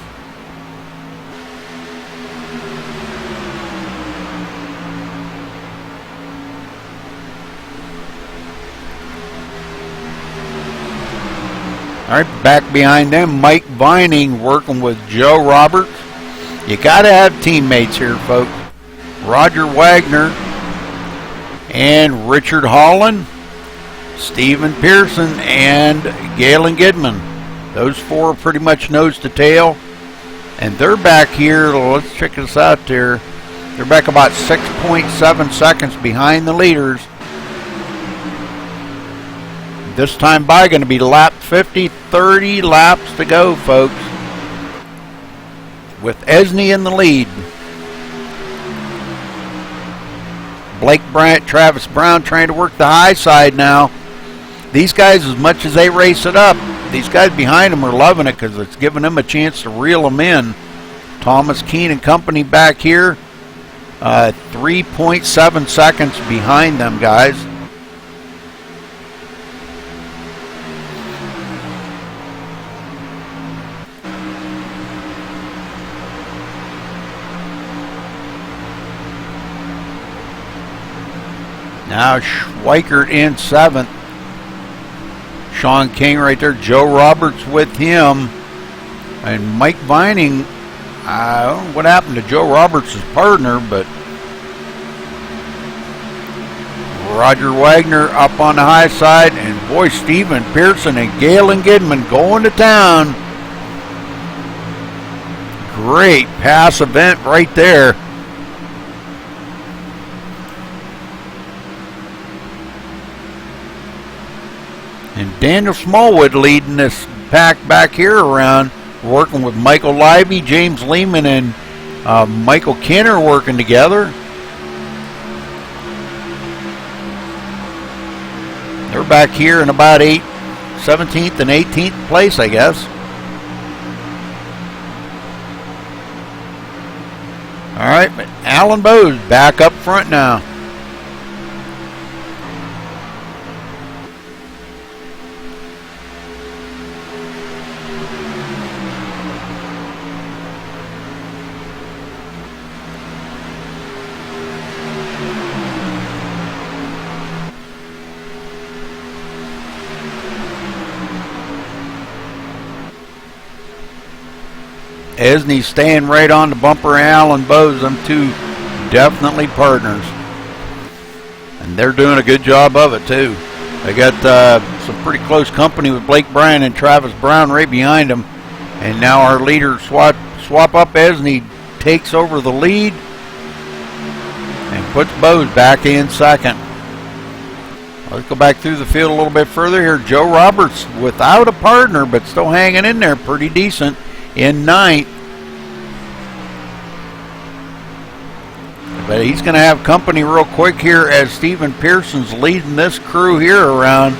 All right, back behind them, Mike Vining working with Joe Roberts. You got to have teammates here, folks. Roger Wagner and Richard Holland. Stephen Pearson, and Galen Gidman. Those four are pretty much nose to tail. And they're back here. Let's check this out there. They're back about 6.7 seconds behind the leaders. This time by going to be lap 50, 30 laps to go, folks. With Esney in the lead. Blake Bryant, Travis Brown trying to work the high side now. These guys, as much as they race it up, these guys behind them are loving it because it's giving them a chance to reel them in. Thomas Keene and company back here, 3.7 seconds behind them, guys. Now Schweikert in 7th. Sean King right there. Joe Roberts with him. And Mike Vining. I don't know what happened to Joe Roberts' partner, but Roger Wagner up on the high side. And boy, Stephen Pearson and Galen Gidman going to town. Great pass event right there. And Daniel Smallwood leading this pack back here around, working with Michael Libby, James Lehman, and Michael Kenner working together. They're back here in about 17th and 18th place, I guess. All right, but Alan Bowes back up front now. Esney staying right on the bumper. Alan Bowes, them two definitely partners. And they're doing a good job of it, too. They got some pretty close company with Blake Bryan and Travis Brown right behind them. And now our leader swap up. Esney takes over the lead and puts Bowes back in 2nd. Let's go back through the field a little bit further here. Joe Roberts without a partner, but still hanging in there pretty decent. In 9th. But he's going to have company real quick here as Stephen Pearson's leading this crew here around.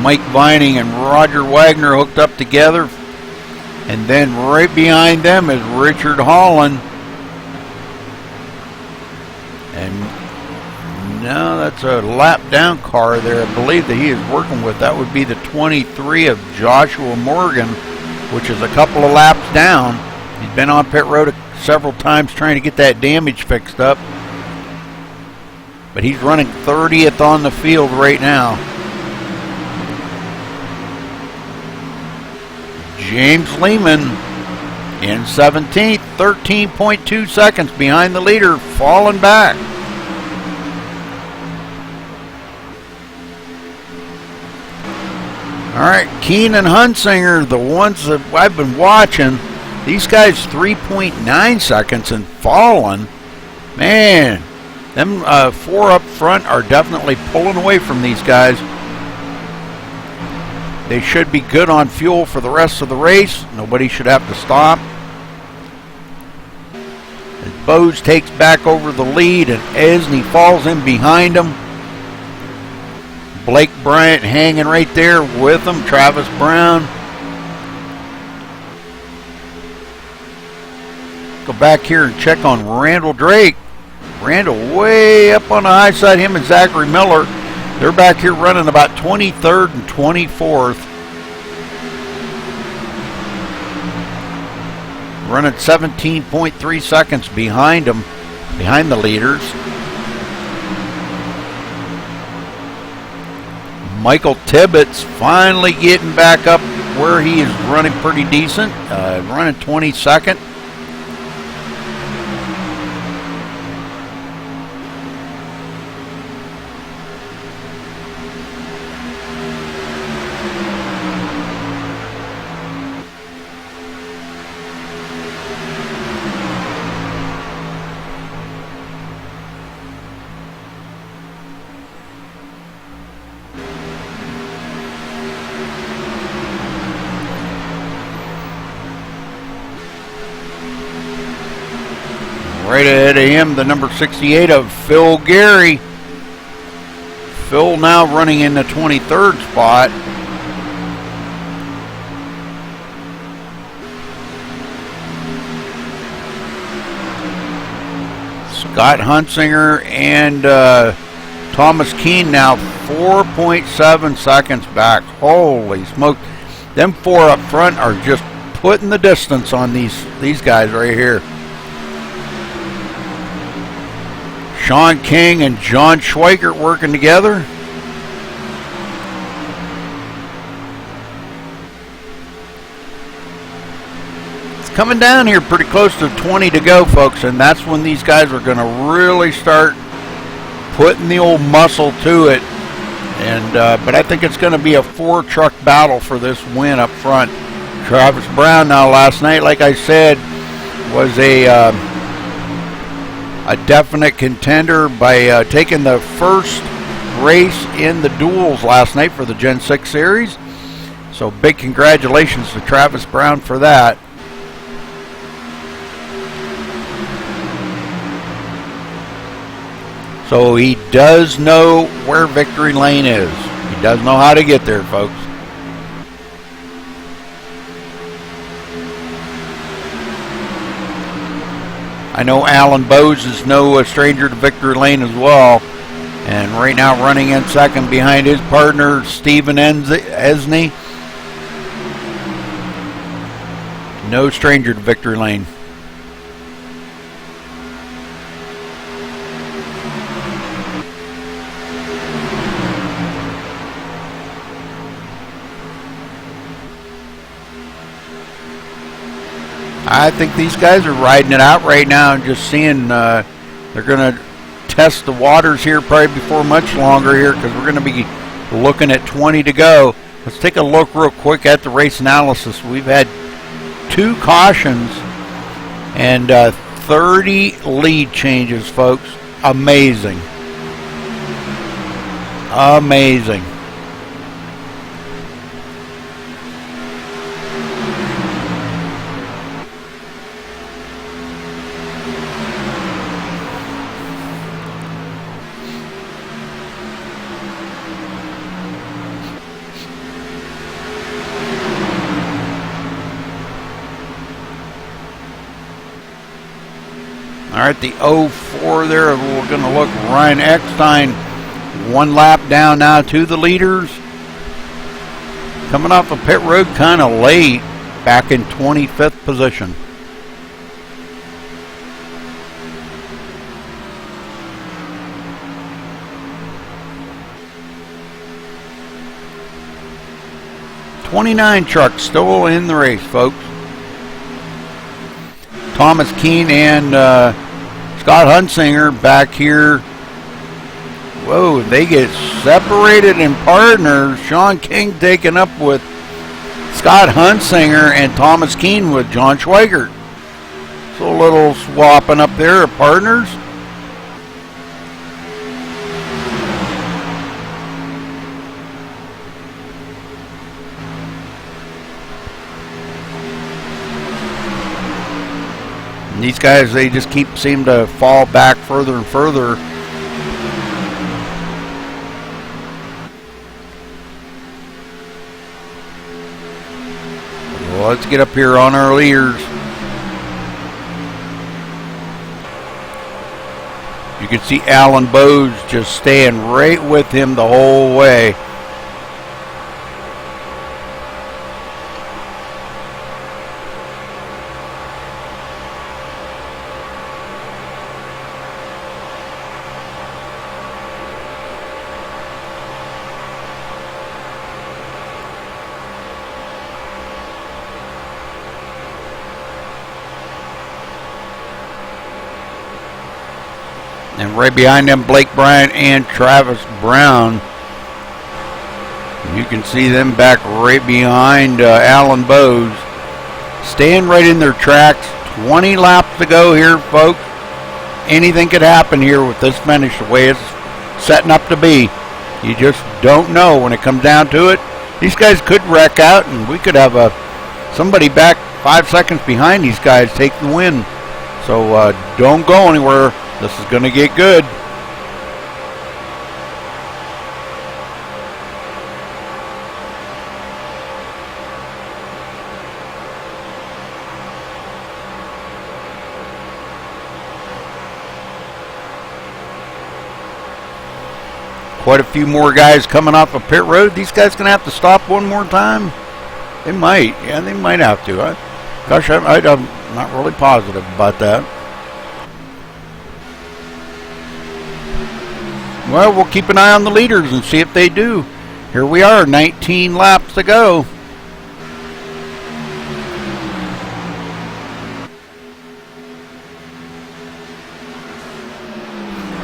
Mike Vining and Roger Wagner hooked up together. And then right behind them is Richard Holland. And no, that's a lap down car there, I believe, that he is working with. That would be the 23 of Joshua Morgan, which is a couple of laps down. He's been on pit road several times trying to get that damage fixed up. But he's running 30th on the field right now. James Lehman in 17th, 13.2 seconds behind the leader, falling back. All right, Keene and Hunsinger, the ones that I've been watching, these guys 3.9 seconds and falling. Man, them four up front are definitely pulling away from these guys. They should be good on fuel for the rest of the race. Nobody should have to stop. As Bowes takes back over the lead and Esney falls in behind him. Blake Bryant hanging right there with him. Travis Brown. Go back here and check on Randall Drake. Randall way up on the high side. Him and Zachary Miller. They're back here running about 23rd and 24th. Running 17.3 seconds behind them, behind the leaders. Michael Tibbetts finally getting back up where he is running pretty decent, running 22nd. Right ahead of him, the number 68 of Phil Gary. Phil now running in the 23rd spot. Scott Hunsinger and Thomas Keene now 4.7 seconds back. Holy smoke. Them four up front are just putting the distance on these guys right here. Sean King and John Schweikert working together. It's coming down here pretty close to 20 to go, folks, and that's when these guys are going to really start putting the old muscle to it. And but I think it's going to be a 4-truck battle for this win up front. Travis Brown now last night, like I said, was a definite contender by taking the first race in the duels last night for the Gen 6 series. So big congratulations to Travis Brown for that. So he does know where victory lane is. He does know how to get there, folks. I know Alan Bowes is no stranger to victory lane as well. And right now running in second behind his partner, Stephen Esney. No stranger to victory lane. I think these guys are riding it out right now and just seeing they're going to test the waters here probably before much longer here, because we're going to be looking at 20 to go. Let's take a look real quick at the race analysis. We've had 2 cautions and 30 lead changes, folks. Amazing. Amazing. All right, the 04 there, we're going to look. Ryan Eckstein, 1 lap down now to the leaders. Coming off the pit road kind of late, back in 25th position. '29 truck still in the race, folks. Thomas Keene and Scott Hunsinger back here. Whoa, they get separated in partners. Sean King taken up with Scott Hunsinger and Thomas Keene with John Schweikert. So a little swapping up there of partners. These guys, they just seem to fall back further and further. Well, let's get up here on our leaders. You can see Alan Bowes just staying right with him the whole way. And right behind them, Blake Bryant and Travis Brown. You can see them back right behind Alan Bowes. Staying right in their tracks. 20 laps to go here, folks. Anything could happen here with this finish, the way it's setting up to be. You just don't know when it comes down to it. These guys could wreck out, and we could have somebody back 5 seconds behind these guys take the win. So don't go anywhere. This is going to get good. Quite a few more guys coming off of pit road. These guys going to have to stop one more time? They might. Yeah, they might have to. I'm not really positive about that. Well, we'll keep an eye on the leaders and see if they do. Here we are, 19 laps to go.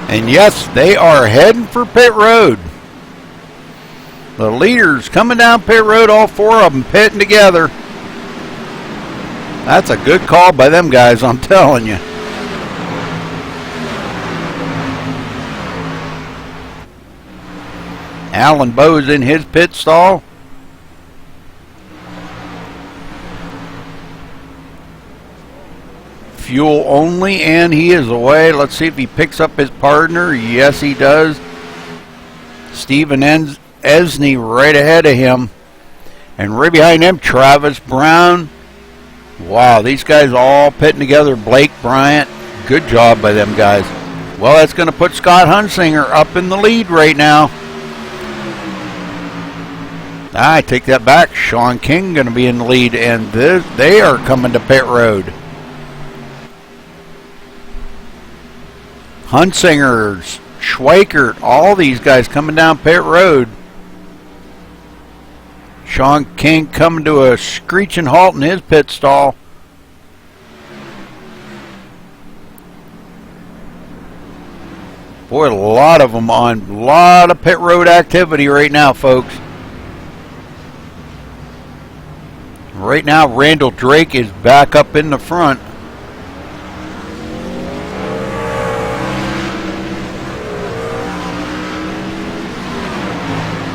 And yes, they are heading for pit road. The leaders coming down pit road, all four of them pitting together. That's a good call by them guys, I'm telling you. Alan Bowes in his pit stall. Fuel only, and he is away. Let's see if he picks up his partner. Yes, he does. Stephen Esney right ahead of him. And right behind him, Travis Brown. Wow, these guys all pitting together. Blake Bryant. Good job by them guys. Well, that's going to put Scott Hunsinger up in the lead right now. I take that back. Sean King going to be in the lead, and they are coming to pit road. Hunsingers, Schweikert, all these guys coming down pit road. Sean King coming to a screeching halt in his pit stall. Boy, a lot of them on. A lot of pit road activity right now, folks. Right now, Randall Drake is back up in the front.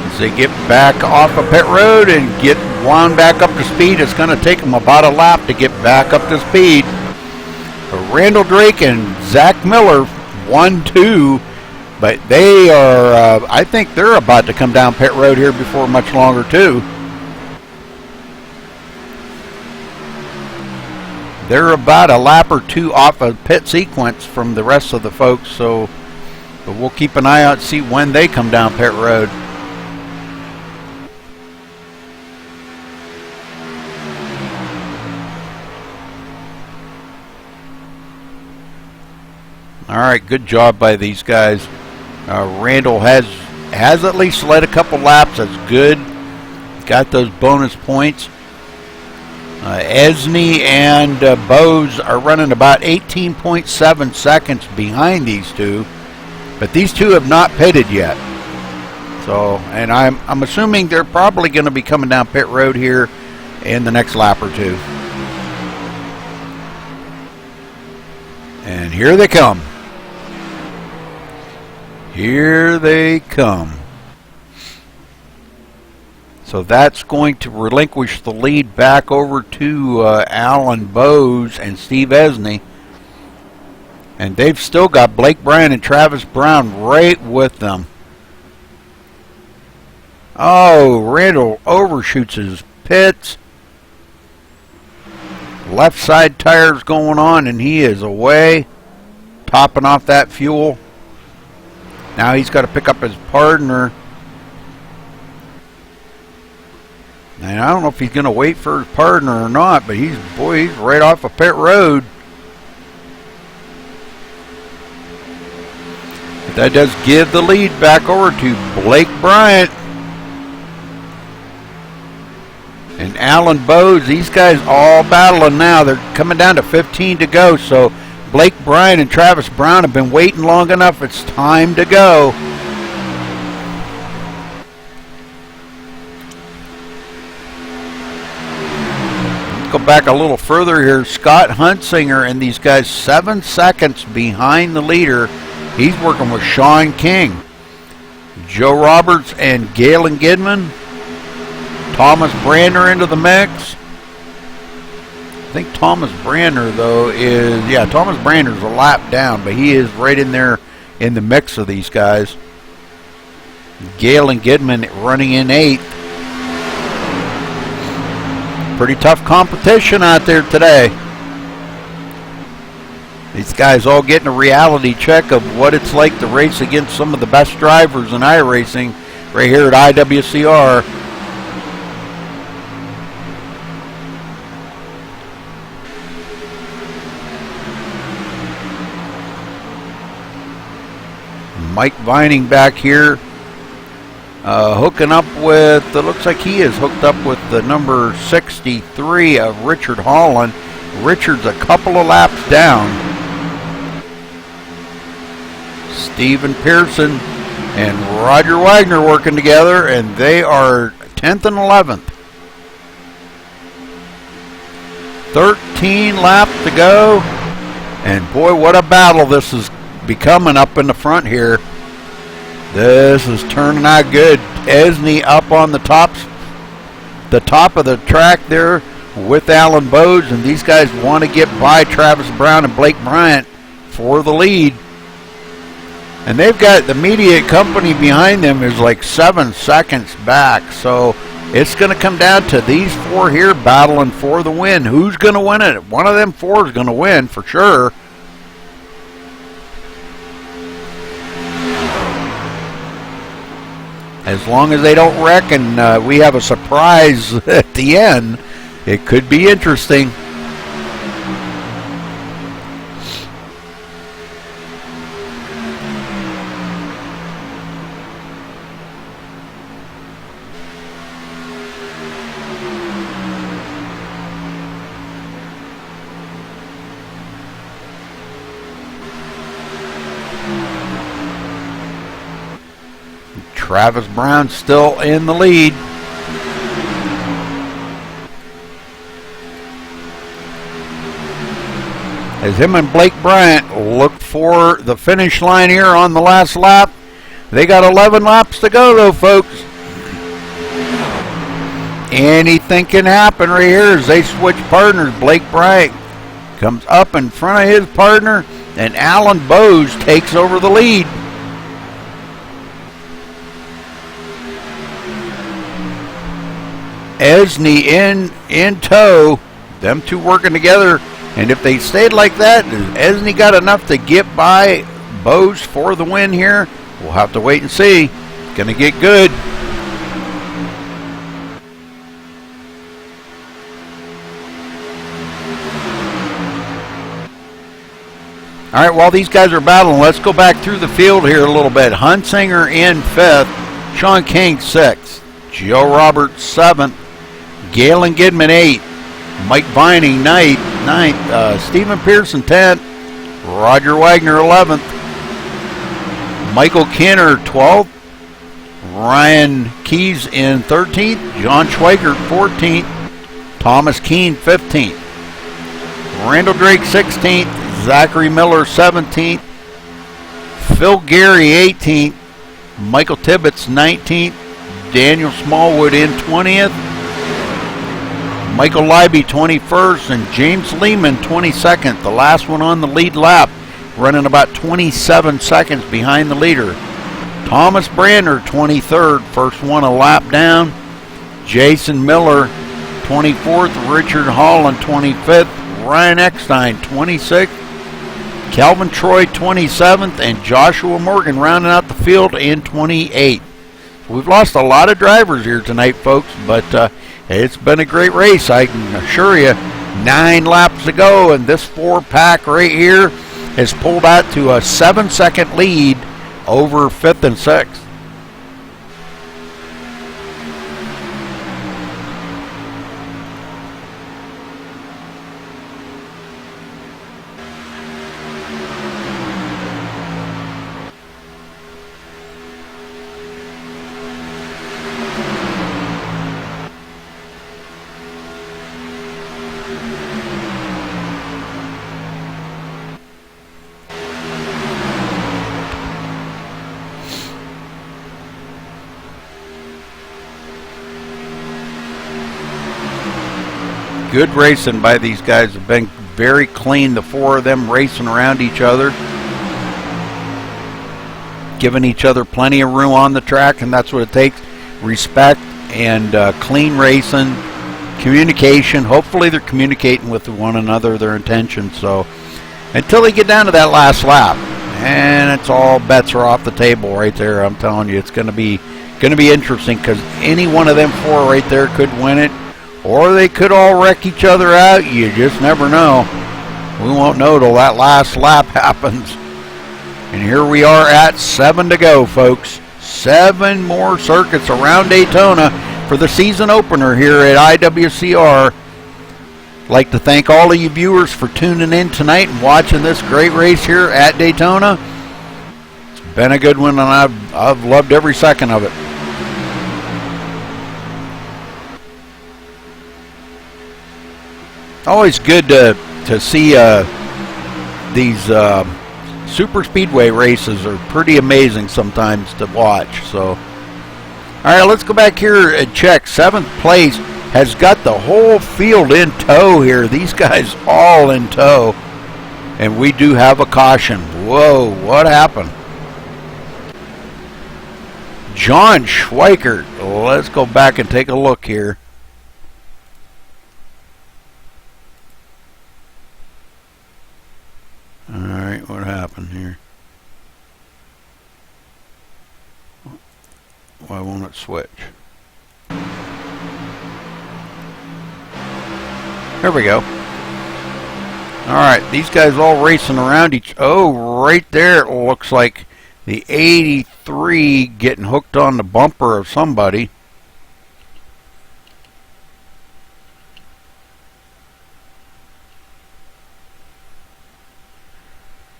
As they get back off of pit road and get wound back up to speed, it's going to take them about a lap to get back up to speed. But Randall Drake and Zach Miller, 1-2, but they are, I think they're about to come down pit road here before much longer too. They're about a lap or two off of pit sequence from the rest of the folks, so but we'll keep an eye out and see when they come down pit road. All right, good job by these guys. Randall has at least led a couple laps. That's good. Got those bonus points. Esney and Bowes are running about 18.7 seconds behind these two, but these two have not pitted yet. So, and I'm assuming they're probably going to be coming down pit road here in the next lap or two. And here they come. Here they come. So that's going to relinquish the lead back over to Alan Bowes and Steve Esney. And they've still got Blake Bryan and Travis Brown right with them. Oh, Randall overshoots his pits. Left side tire's going on, and he is away, topping off that fuel. Now he's got to pick up his partner. And I don't know if he's going to wait for his partner or not, but he's right off of pit road. But that does give the lead back over to Blake Bryant and Alan Bowes. These guys all battling now. They're coming down to 15 to go, so Blake Bryant and Travis Brown have been waiting long enough. It's time to go. Go back a little further here. Scott Hunsinger and these guys 7 seconds behind the leader. He's working with Sean King. Joe Roberts and Galen Gidman. Thomas Brander into the mix. think Thomas Brander, though, is... Yeah, Thomas Brander's a lap down, but he is right in there in the mix of these guys. Galen Gidman running in 8th. Pretty tough competition out there today. These guys all getting a reality check of what it's like to race against some of the best drivers in iRacing right here at IWCR. Mike Vining back here, hooking up with, it looks like he is hooked up with the number 63 of Richard Holland. Richard's a couple of laps down. Stephen Pearson and Roger Wagner working together, and they are 10th and 11th. 13 laps to go, and boy, what a battle this is becoming up in the front here. This is turning out good. Esney up on the top of the track there with Alan Bowes, and these guys want to get by Travis Brown and Blake Bryant for the lead. And they've got the media company behind them is like 7 seconds back, so it's going to come down to these 4 here battling for the win. Who's going to win it? One of them 4 is going to win for sure. As long as they don't wreck and we have a surprise at the end, it could be interesting. Travis Brown still in the lead. As him and Blake Bryant look for the finish line here on the last lap. They got 11 laps to go though, folks. Anything can happen right here as they switch partners. Blake Bryant comes up in front of his partner, and Alan Bowes takes over the lead. Esney in tow, them two working together, and if they stayed like that, has Esney got enough to get by Bowes for the win here? We'll have to wait and see. Gonna get good. All right, while these guys are battling, let's go back through the field here a little bit. Hunsinger in 5th, Sean King 6th, Joe Roberts 7th, Galen Gidman 8th, Mike Vining 9th, Stephen Pearson 10th, Roger Wagner 11th, Michael Kinner 12th, Ryan Keys in 13th, John Schweikert 14th, Thomas Keene 15th, Randall Drake 16th, Zachary Miller 17th, Phil Gary 18th, Michael Tibbetts 19th, Daniel Smallwood in 20th, Michael Leiby 21st, and James Lehman 22nd, the last one on the lead lap, running about 27 seconds behind the leader. Thomas Brander 23rd, first one a lap down. Jason Miller 24th, Richard Holland 25th, Ryan Eckstein 26th, Calvin Troy 27th, and Joshua Morgan rounding out the field in 28th. We've lost a lot of drivers here tonight, folks, but it's been a great race, I can assure you. 9 laps to go, and this 4-pack right here has pulled out to a 7-second lead over 5th and 6th. Good racing by these guys. Have been very clean. The four of them racing around each other, giving each other plenty of room on the track, and that's what it takes. Respect and clean racing, communication. Hopefully they're communicating with one another, their intentions. So until they get down to that last lap, and it's all bets are off the table right there. I'm telling you, it's going to be interesting, because any one of them four right there could win it, or they could all wreck each other out. You just never know. We won't know till that last lap happens. And here we are at 7 to go, folks. 7 more circuits around Daytona for the season opener here at IWCR. I'd like to thank all of you viewers for tuning in tonight and watching this great race here at Daytona. It's been a good one, and I've loved every second of it. Always good to see these super speedway races. Are pretty amazing sometimes to watch. So, all right, let's go back here and check. 7th place has got the whole field in tow here. These guys all in tow, and we do have a caution. Whoa, what happened? John Schweikert. Let's go back and take a look here. Alright, what happened here? Why won't it switch? There we go. Alright, these guys all racing around each... Oh, right there it looks like the 83 getting hooked on the bumper of somebody.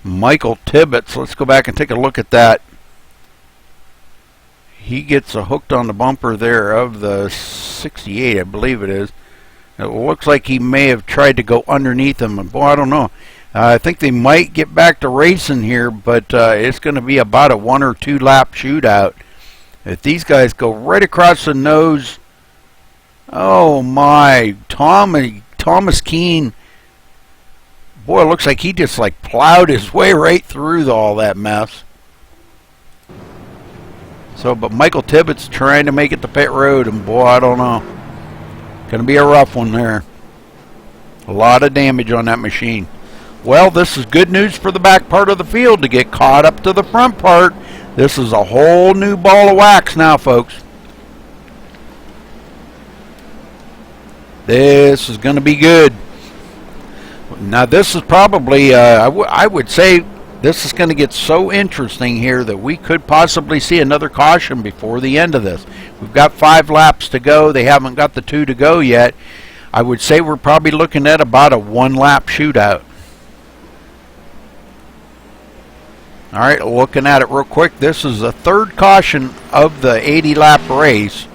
Michael Tibbetts. Let's go back and take a look at that. He gets hooked on the bumper there of the 68, I believe it is. It looks like he may have tried to go underneath him. Boy, I don't know. I think they might get back to racing here, but it's going to be about a 1 or 2 lap shootout. If these guys go right across the nose, oh my, Thomas Keene. Boy, it looks like he just like plowed his way right through all that mess. So, but Michael Tibbetts trying to make it to pit road, and boy, I don't know. Going to be a rough one there. A lot of damage on that machine. Well, this is good news for the back part of the field to get caught up to the front part. This is a whole new ball of wax now, folks. This is going to be good. Now, this is probably, I would say, this is going to get so interesting here that we could possibly see another caution before the end of this. We've got 5 laps to go. They haven't got the 2 to go yet. I would say we're probably looking at about a 1-lap shootout. All right, looking at it real quick. This is the 3rd caution of the 80-lap race.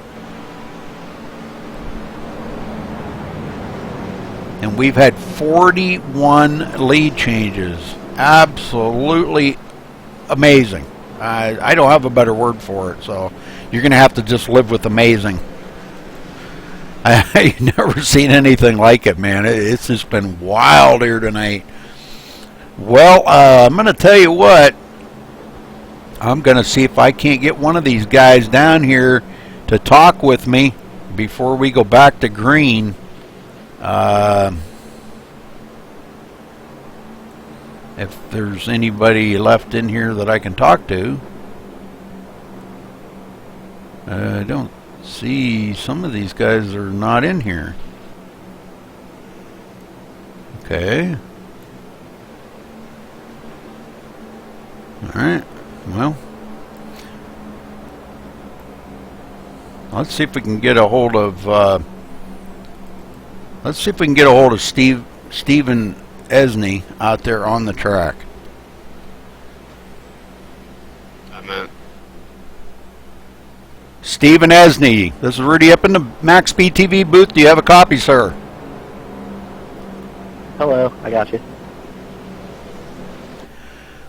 And we've had 41 lead changes. Absolutely amazing. I don't have a better word for it, so you're going to have to just live with amazing. I've never seen anything like it, man. It's just been wild here tonight. Well, I'm going to tell you what. I'm going to see if I can't get one of these guys down here to talk with me before we go back to green. If there's anybody left in here that I can talk to. I don't see, some of these guys are not in here. Okay. Alright, well, let's see if we can get a hold of Stephen Esney out there on the track. I'm in. Stephen Esney, this is Rudy up in the MaxSpeedTV booth. Do you have a copy, sir? Hello, I got you.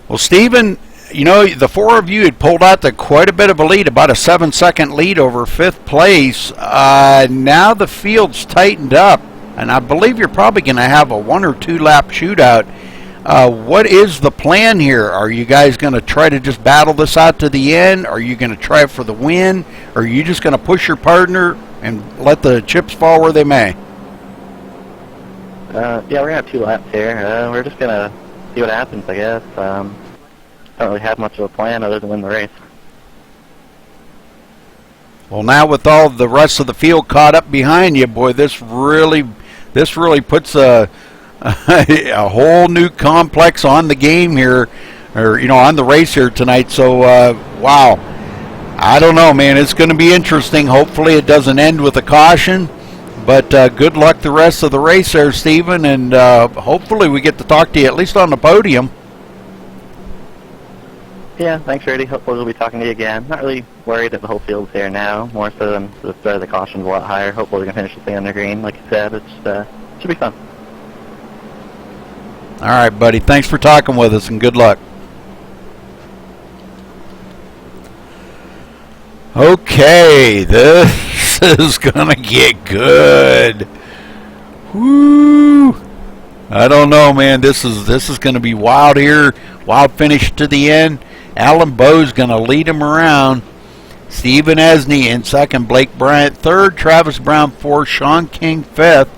Well, Stephen, you know, the 4 of you had pulled out quite a bit of a lead, about a 7-second lead over 5th place. Now the field's tightened up. and I believe you're probably going to have a 1 or 2 lap shootout. What is the plan here? Are you guys going to try to just battle this out to the end? Are you going to try for the win? Or are you just going to push your partner and let the chips fall where they may? Yeah, we're going to have 2 laps here. We're just going to see what happens, I guess. Don't really have much of a plan other than win the race. Well, now with all the rest of the field caught up behind you, boy, this really puts a whole new complex on the game here, or on the race here tonight. So, wow, I don't know, man. It's going to be interesting. Hopefully, it doesn't end with a caution. But good luck the rest of the race there, Stephen, and hopefully we get to talk to you at least on the podium. Yeah, thanks, Rudy. Hopefully we'll be talking to you again. Not really worried that the whole field's here now, more so than the caution's a lot higher. Hopefully we can finish this thing on the green, like you said. It should be fun. All right, buddy. Thanks for talking with us, and good luck. Okay, this is gonna get good. Woo! I don't know, man. This is gonna be wild here. Wild finish to the end. Alan Bowe's gonna lead him around. Stephen Esney in second. Blake Bryant third. Travis Brown fourth. Sean King fifth.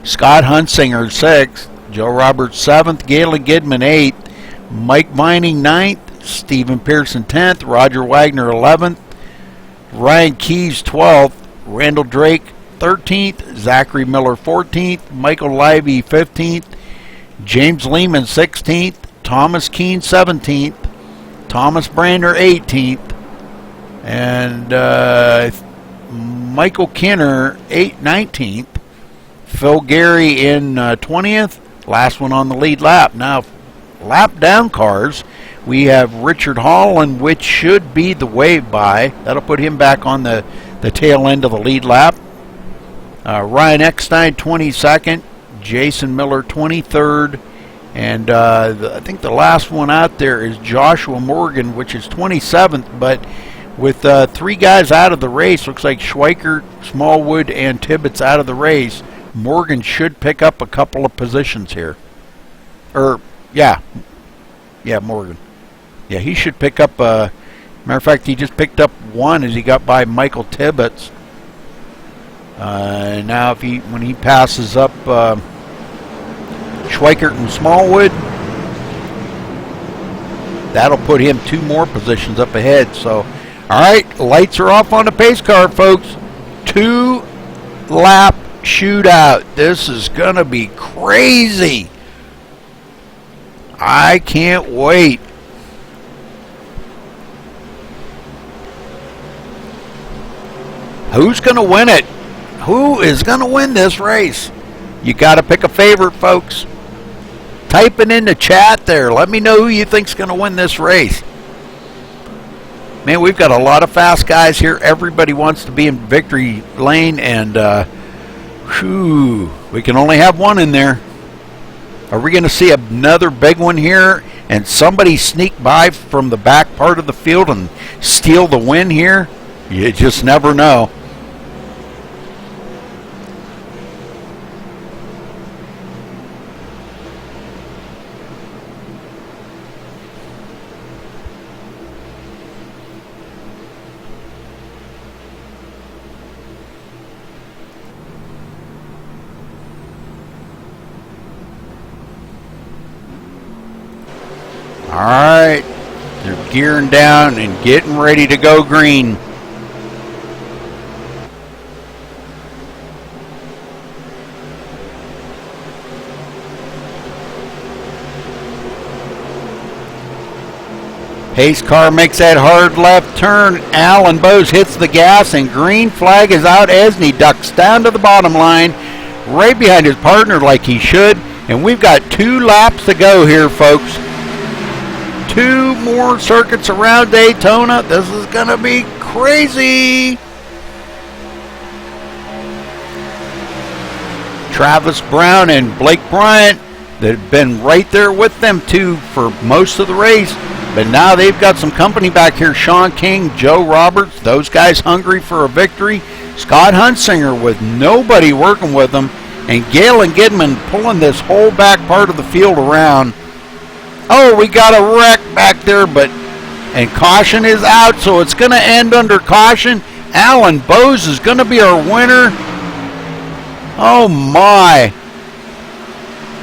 Scott Hunsinger sixth. Joe Roberts seventh. Galen Gidman eighth. Mike Mining ninth. Stephen Pearson 10th. Roger Wagner 11th. Ryan Keyes 12th, Randall Drake 13th, Zachary Miller 14th, Michael Livey 15th, James Lehman 16th, Thomas Keene 17th, Thomas Brander 18th, and Michael Kinner 19th, Phil Gary in 20th, last one on the lead lap. Now, lap down cars. We have Richard Holland, which should be the wave by. That'll put him back on the tail end of the lead lap. Ryan Eckstein, 22nd. Jason Miller, 23rd. And I think the last one out there is Joshua Morgan, which is 27th. But with 3 guys out of the race, looks like Schweikert, Smallwood, and Tibbetts out of the race, Morgan should pick up a couple of positions here. Yeah, Morgan. Yeah, he should pick up, matter of fact, he just picked up 1 as he got by Michael Tibbetts. Now when he passes up Schweikert and Smallwood, that'll put him 2 more positions up ahead. So, all right, lights are off on the pace car, folks. 2-lap shootout. This is going to be crazy. I can't wait. Who's going to win it? Who is going to win this race? You got to pick a favorite, folks. Type it in the chat there. Let me know who you think's going to win this race. Man, we've got a lot of fast guys here. Everybody wants to be in victory lane, and we can only have 1 in there. Are we going to see another big one here and somebody sneak by from the back part of the field and steal the win here? You just never know. All right, they're gearing down and getting ready to go green. Pace car makes that hard left turn. Alan Bowes hits the gas, and green flag is out. Esney ducks down to the bottom line, right behind his partner like he should. And we've got 2 laps to go here, folks. 2 more circuits around Daytona. This is going to be crazy. Travis Brown and Blake Bryant, that have been right there with them too for most of the race. But now they've got some company back here. Sean King, Joe Roberts, those guys hungry for a victory. Scott Hunsinger with nobody working with them. And Galen Gidman pulling this whole back part of the field around. Oh, we got a wreck back there, and caution is out, so it's going to end under caution. Alan Bowes is going to be our winner. Oh, my.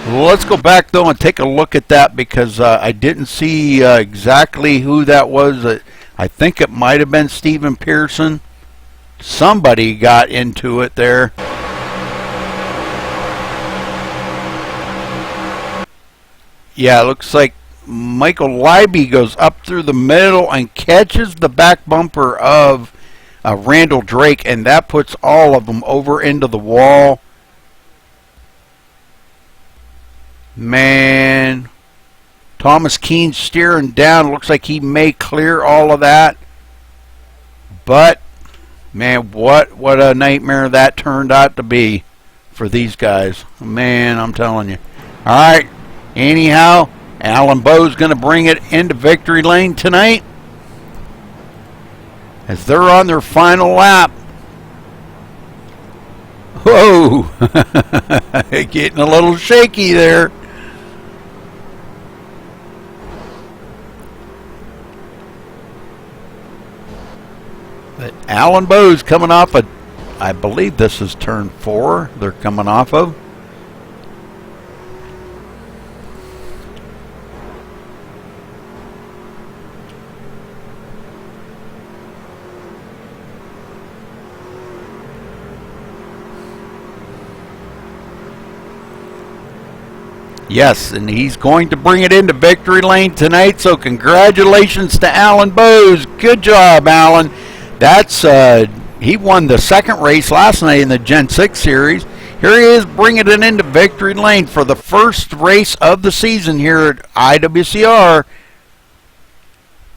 Well, let's go back, though, and take a look at that because I didn't see exactly who that was. I think it might have been Stephen Pearson. Somebody got into it there. Yeah, it looks like Michael Leiby goes up through the middle and catches the back bumper of Randall Drake, and that puts all of them over into the wall. Man, Thomas Keene steering down. Looks like he may clear all of that. But, man, what a nightmare that turned out to be for these guys. Man, I'm telling you. All right, anyhow, Alan Bowes going to bring it into victory lane tonight as they're on their final lap. Whoa, getting a little shaky there. But Alan Bowes coming off I believe this is turn 4 they're coming off of. Yes, and he's going to bring it into victory lane tonight, so congratulations to Alan Bowes. Good job, Alan. That's he won the second race last night in the Gen 6 series. Here he is bringing it into victory lane for the first race of the season here at IWCR.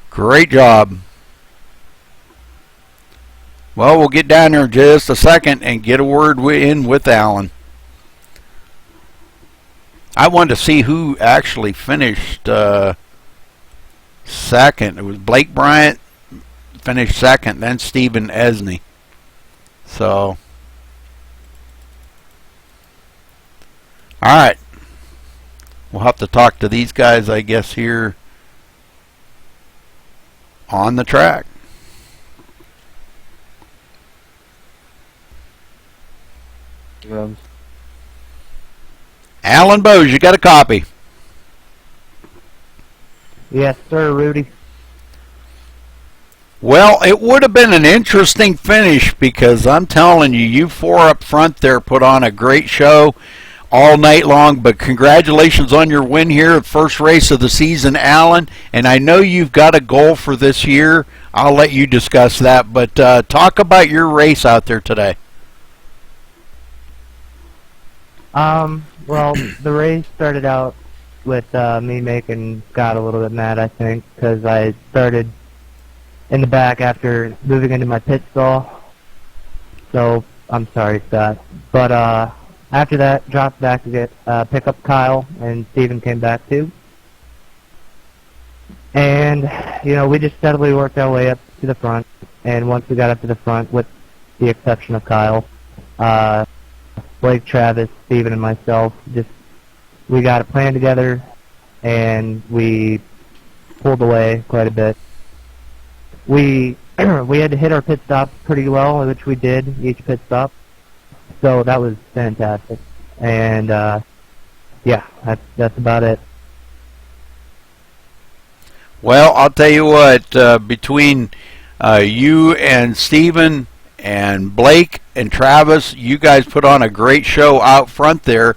Great job. Well, we'll get down there in just a second and get a word in with Alan. I wanted to see who actually finished second. It was Blake Bryant finished second, then Stephen Esney. So, all right. We'll have to talk to these guys, I guess, here on the track. Alan Bowes, you got a copy? Yes, sir, Rudy. Well, it would have been an interesting finish because I'm telling you, you four up front there put on a great show all night long. But congratulations on your win here, first race of the season, Alan. And I know you've got a goal for this year. I'll let you discuss that. But talk about your race out there today. Well, the race started out with me making Scott a little bit mad, I think, because I started in the back after moving into my pit stall. So, I'm sorry, Scott. But after that, dropped back to get pick up Kyle, and Steven came back too. And, you know, we just steadily worked our way up to the front. And once we got up to the front, with the exception of Kyle, Blake, Travis, Steven, and myself, we got a plan together, and we pulled away quite a bit. We had to hit our pit stops pretty well, which we did, each pit stop. So that was fantastic. And, yeah, that's about it. Well, I'll tell you what, between you and Steven and Blake and Travis, you guys put on a great show out front there.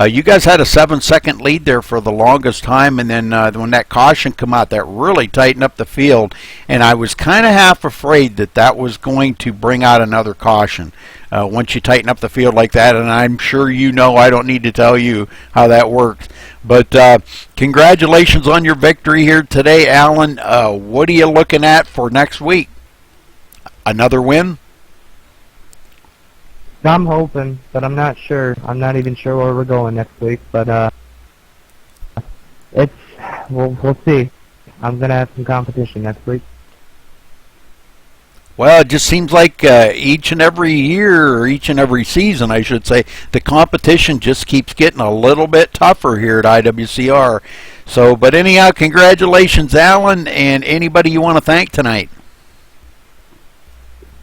You guys had a 7-second lead there for the longest time, and then when that caution came out, that really tightened up the field, and I was kind of half afraid that was going to bring out another caution once you tighten up the field like that, and I'm sure you know, I don't need to tell you how that works. But congratulations on your victory here today, Alan. What are you looking at for next week? Another win? I'm hoping, but I'm not sure. I'm not even sure where we're going next week, but we'll see. I'm gonna have some competition next week. Well, it just seems like each and every year, or each and every season, I should say, the competition just keeps getting a little bit tougher here at IWCR. So, but anyhow, congratulations, Alan, and anybody you want to thank tonight.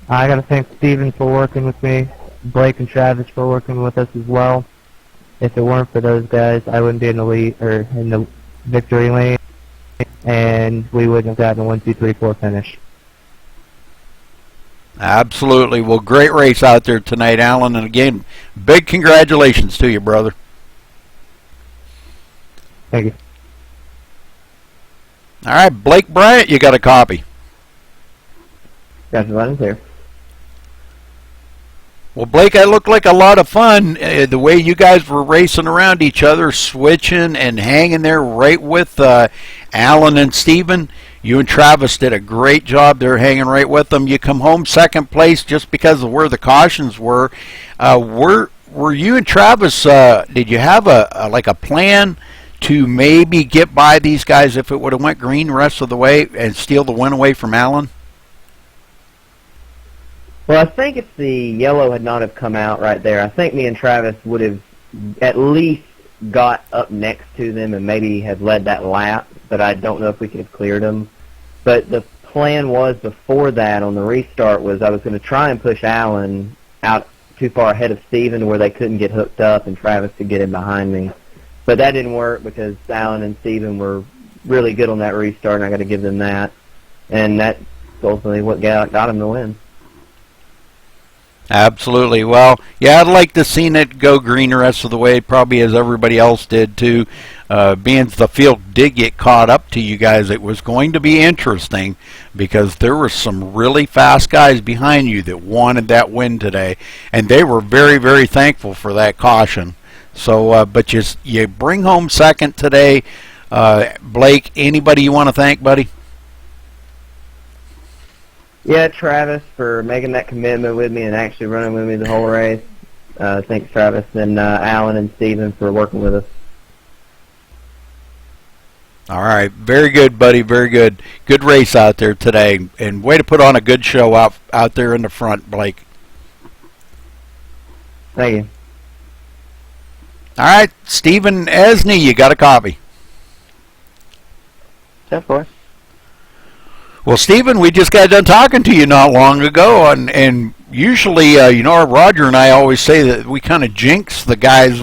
I got to thank Steven for working with me, Blake and Travis for working with us as well. If it weren't for those guys, I wouldn't be in the lead or in the victory lane, and we wouldn't have gotten a 1, 2, 3, 4 finish. Absolutely. Well, great race out there tonight, Alan. And again, big congratulations to you, brother. Thank you. All right, Blake Bryant, you got a copy. Got the buttons here. Well, Blake, that looked like a lot of fun. The way you guys were racing around each other, switching and hanging there right with Alan and Steven. You and Travis did a great job there hanging right with them. You come home second place just because of where the cautions were. Were you and Travis, did you have a plan to maybe get by these guys if it would have went green the rest of the way and steal the win away from Alan? Well, I think if the yellow had not have come out right there, I think me and Travis would have at least got up next to them and maybe have led that lap, but I don't know if we could have cleared them. But the plan was before that on the restart was I was going to try and push Alan out too far ahead of Steven where they couldn't get hooked up and Travis could get in behind me. But that didn't work because Alan and Steven were really good on that restart, and I got to give them that. And that's ultimately what got them the win. Absolutely. Well, yeah, I'd like to see it go green the rest of the way, probably as everybody else did too. Being the field did get caught up to you guys, it was going to be interesting because there were some really fast guys behind you that wanted that win today, and they were very, very thankful for that caution. So, but you bring home second today. Blake, anybody you want to thank, buddy? Yeah, Travis for making that commitment with me and actually running with me the whole race. Thanks, Travis. And Alan and Steven for working with us. All right. Very good, buddy. Very good. Good race out there today. And way to put on a good show out there in the front, Blake. Thank you. All right. Stephen Esney, you got a copy. Of course. Well, Stephen, we just got done talking to you not long ago, and usually, Roger and I always say that we kind of jinx the guys,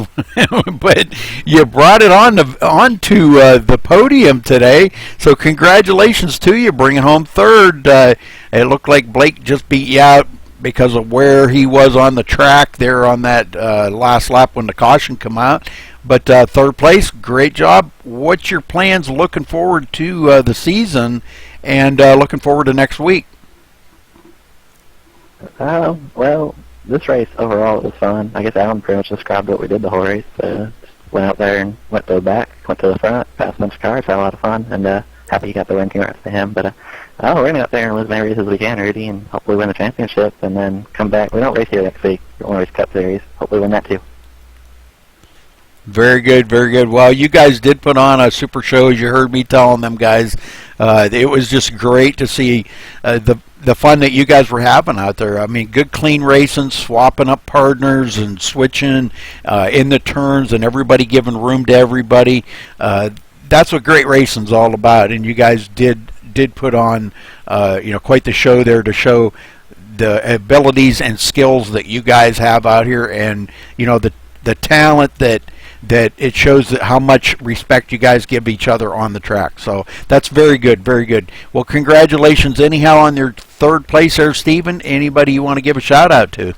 but you brought it onto the podium today, so congratulations to you, bringing home third. It looked like Blake just beat you out because of where he was on the track there on that last lap when the caution came out. But third place, great job. What's your plans looking forward to the season and looking forward to next week? Well, this race overall was fun. I guess Alan pretty much described what we did the whole race. Went out there and went to the back, went to the front, passed a bunch of cars, had a lot of fun, and happy he got the win. Congrats to him. But we're going to go out there and win as many races as we can, Rudy, and hopefully win the championship and then come back. We don't race here next week. We want to race Cup Series. Hopefully win that too. Very good, very good. Well, you guys did put on a super show, as you heard me telling them guys. It was just great to see the fun that you guys were having out there. I mean, good clean racing, swapping up partners and switching in the turns and everybody giving room to everybody. That's what great racing's all about, and you guys did put on quite the show there to show the abilities and skills that you guys have out here, and the talent that it shows that how much respect you guys give each other on the track. So that's very good, very good. Well, congratulations anyhow on your third place there, Stephen. Anybody you want to give a shout out to?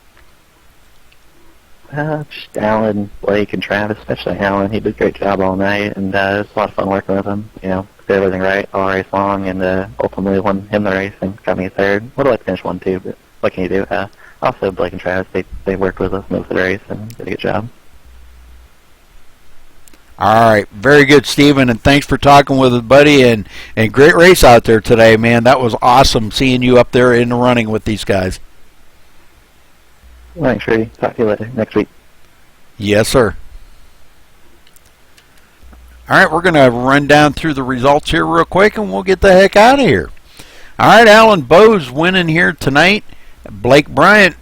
Just Alan, Blake, and Travis, especially Alan. He did a great job all night, and it was a lot of fun working with him. Did everything right all race long, and ultimately won him the race and got me a third. Would have liked to finish one too, but what can you do? Also, Blake and Travis, they worked with us most of the race and did a good job. All right, very good, Stephen, and thanks for talking with us, buddy, and great race out there today, man. That was awesome seeing you up there in the running with these guys. Thanks, Rudy. Talk to you later next week. Yes, sir. All right, we're going to run down through the results here real quick, and we'll get the heck out of here. All right, Alan Bowes winning here tonight. Blake Bryant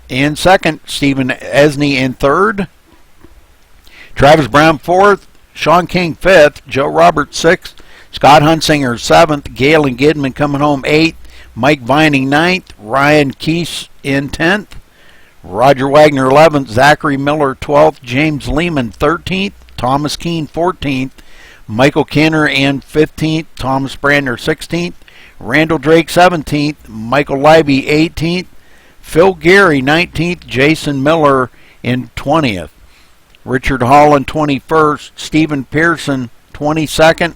in second. Stephen Esney in third. Travis Brown fourth. Sean King fifth. Joe Roberts sixth. Scott Hunsinger seventh. Galen Gidman coming home eighth. Mike Vining ninth. Ryan Keese in 10th. Roger Wagner 11th. Zachary Miller 12th. James Lehman 13th. Thomas Keene 14th. Michael Kenner in 15th. Thomas Brandner 16th. Randall Drake 17th. Michael Libby 18th. Phil Gary 19th. Jason Miller in 20th. Richard Holland 21st. Stephen Pearson 22nd.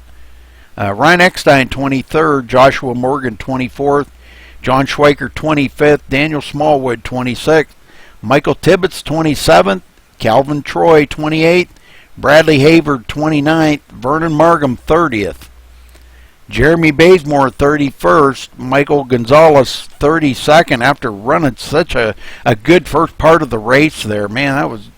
Ryan Eckstein 23rd. Joshua Morgan 24th. John Schweiker 25th. Daniel Smallwood 26th. Michael Tibbetts 27th. Calvin Troy 28th. Bradley Havard 29th. Vernon Markham 30th. Jeremy Bazemore 31st. Michael Gonzalez 32nd after running such a good first part of the race there. Man, that was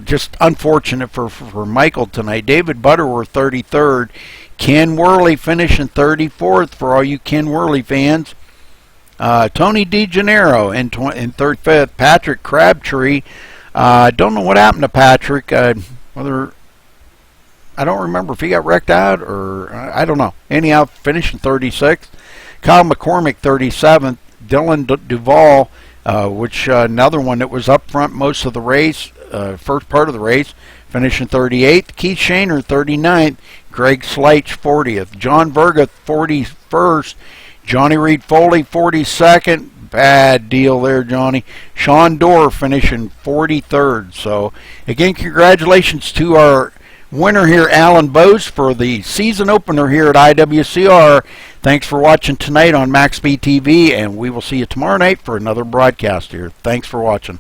just unfortunate for Michael tonight. David Butterworth 33rd. Ken Worley finishing 34th for all you Ken Worley fans. Tony DeGennaro in 35th. Patrick Crabtree. Don't know what happened to Patrick. Whether I don't remember if he got wrecked out or I don't know. Anyhow, finishing 36th. Kyle McCormick 37th. Dylan Duvall, which another one that was up front most of the race, first part of the race, finishing 38th. Keith Shaner 39th. Greg Sleich 40th. John Verga 41st. Johnny Reed Foley 42nd. Bad deal there, Johnny. Sean Dorr finishing 43rd. So, again, congratulations to our winner here, Alan Bowes, for the season opener here at IWCR. Thanks for watching tonight on MaxSpeedTV, and we will see you tomorrow night for another broadcast here. Thanks for watching.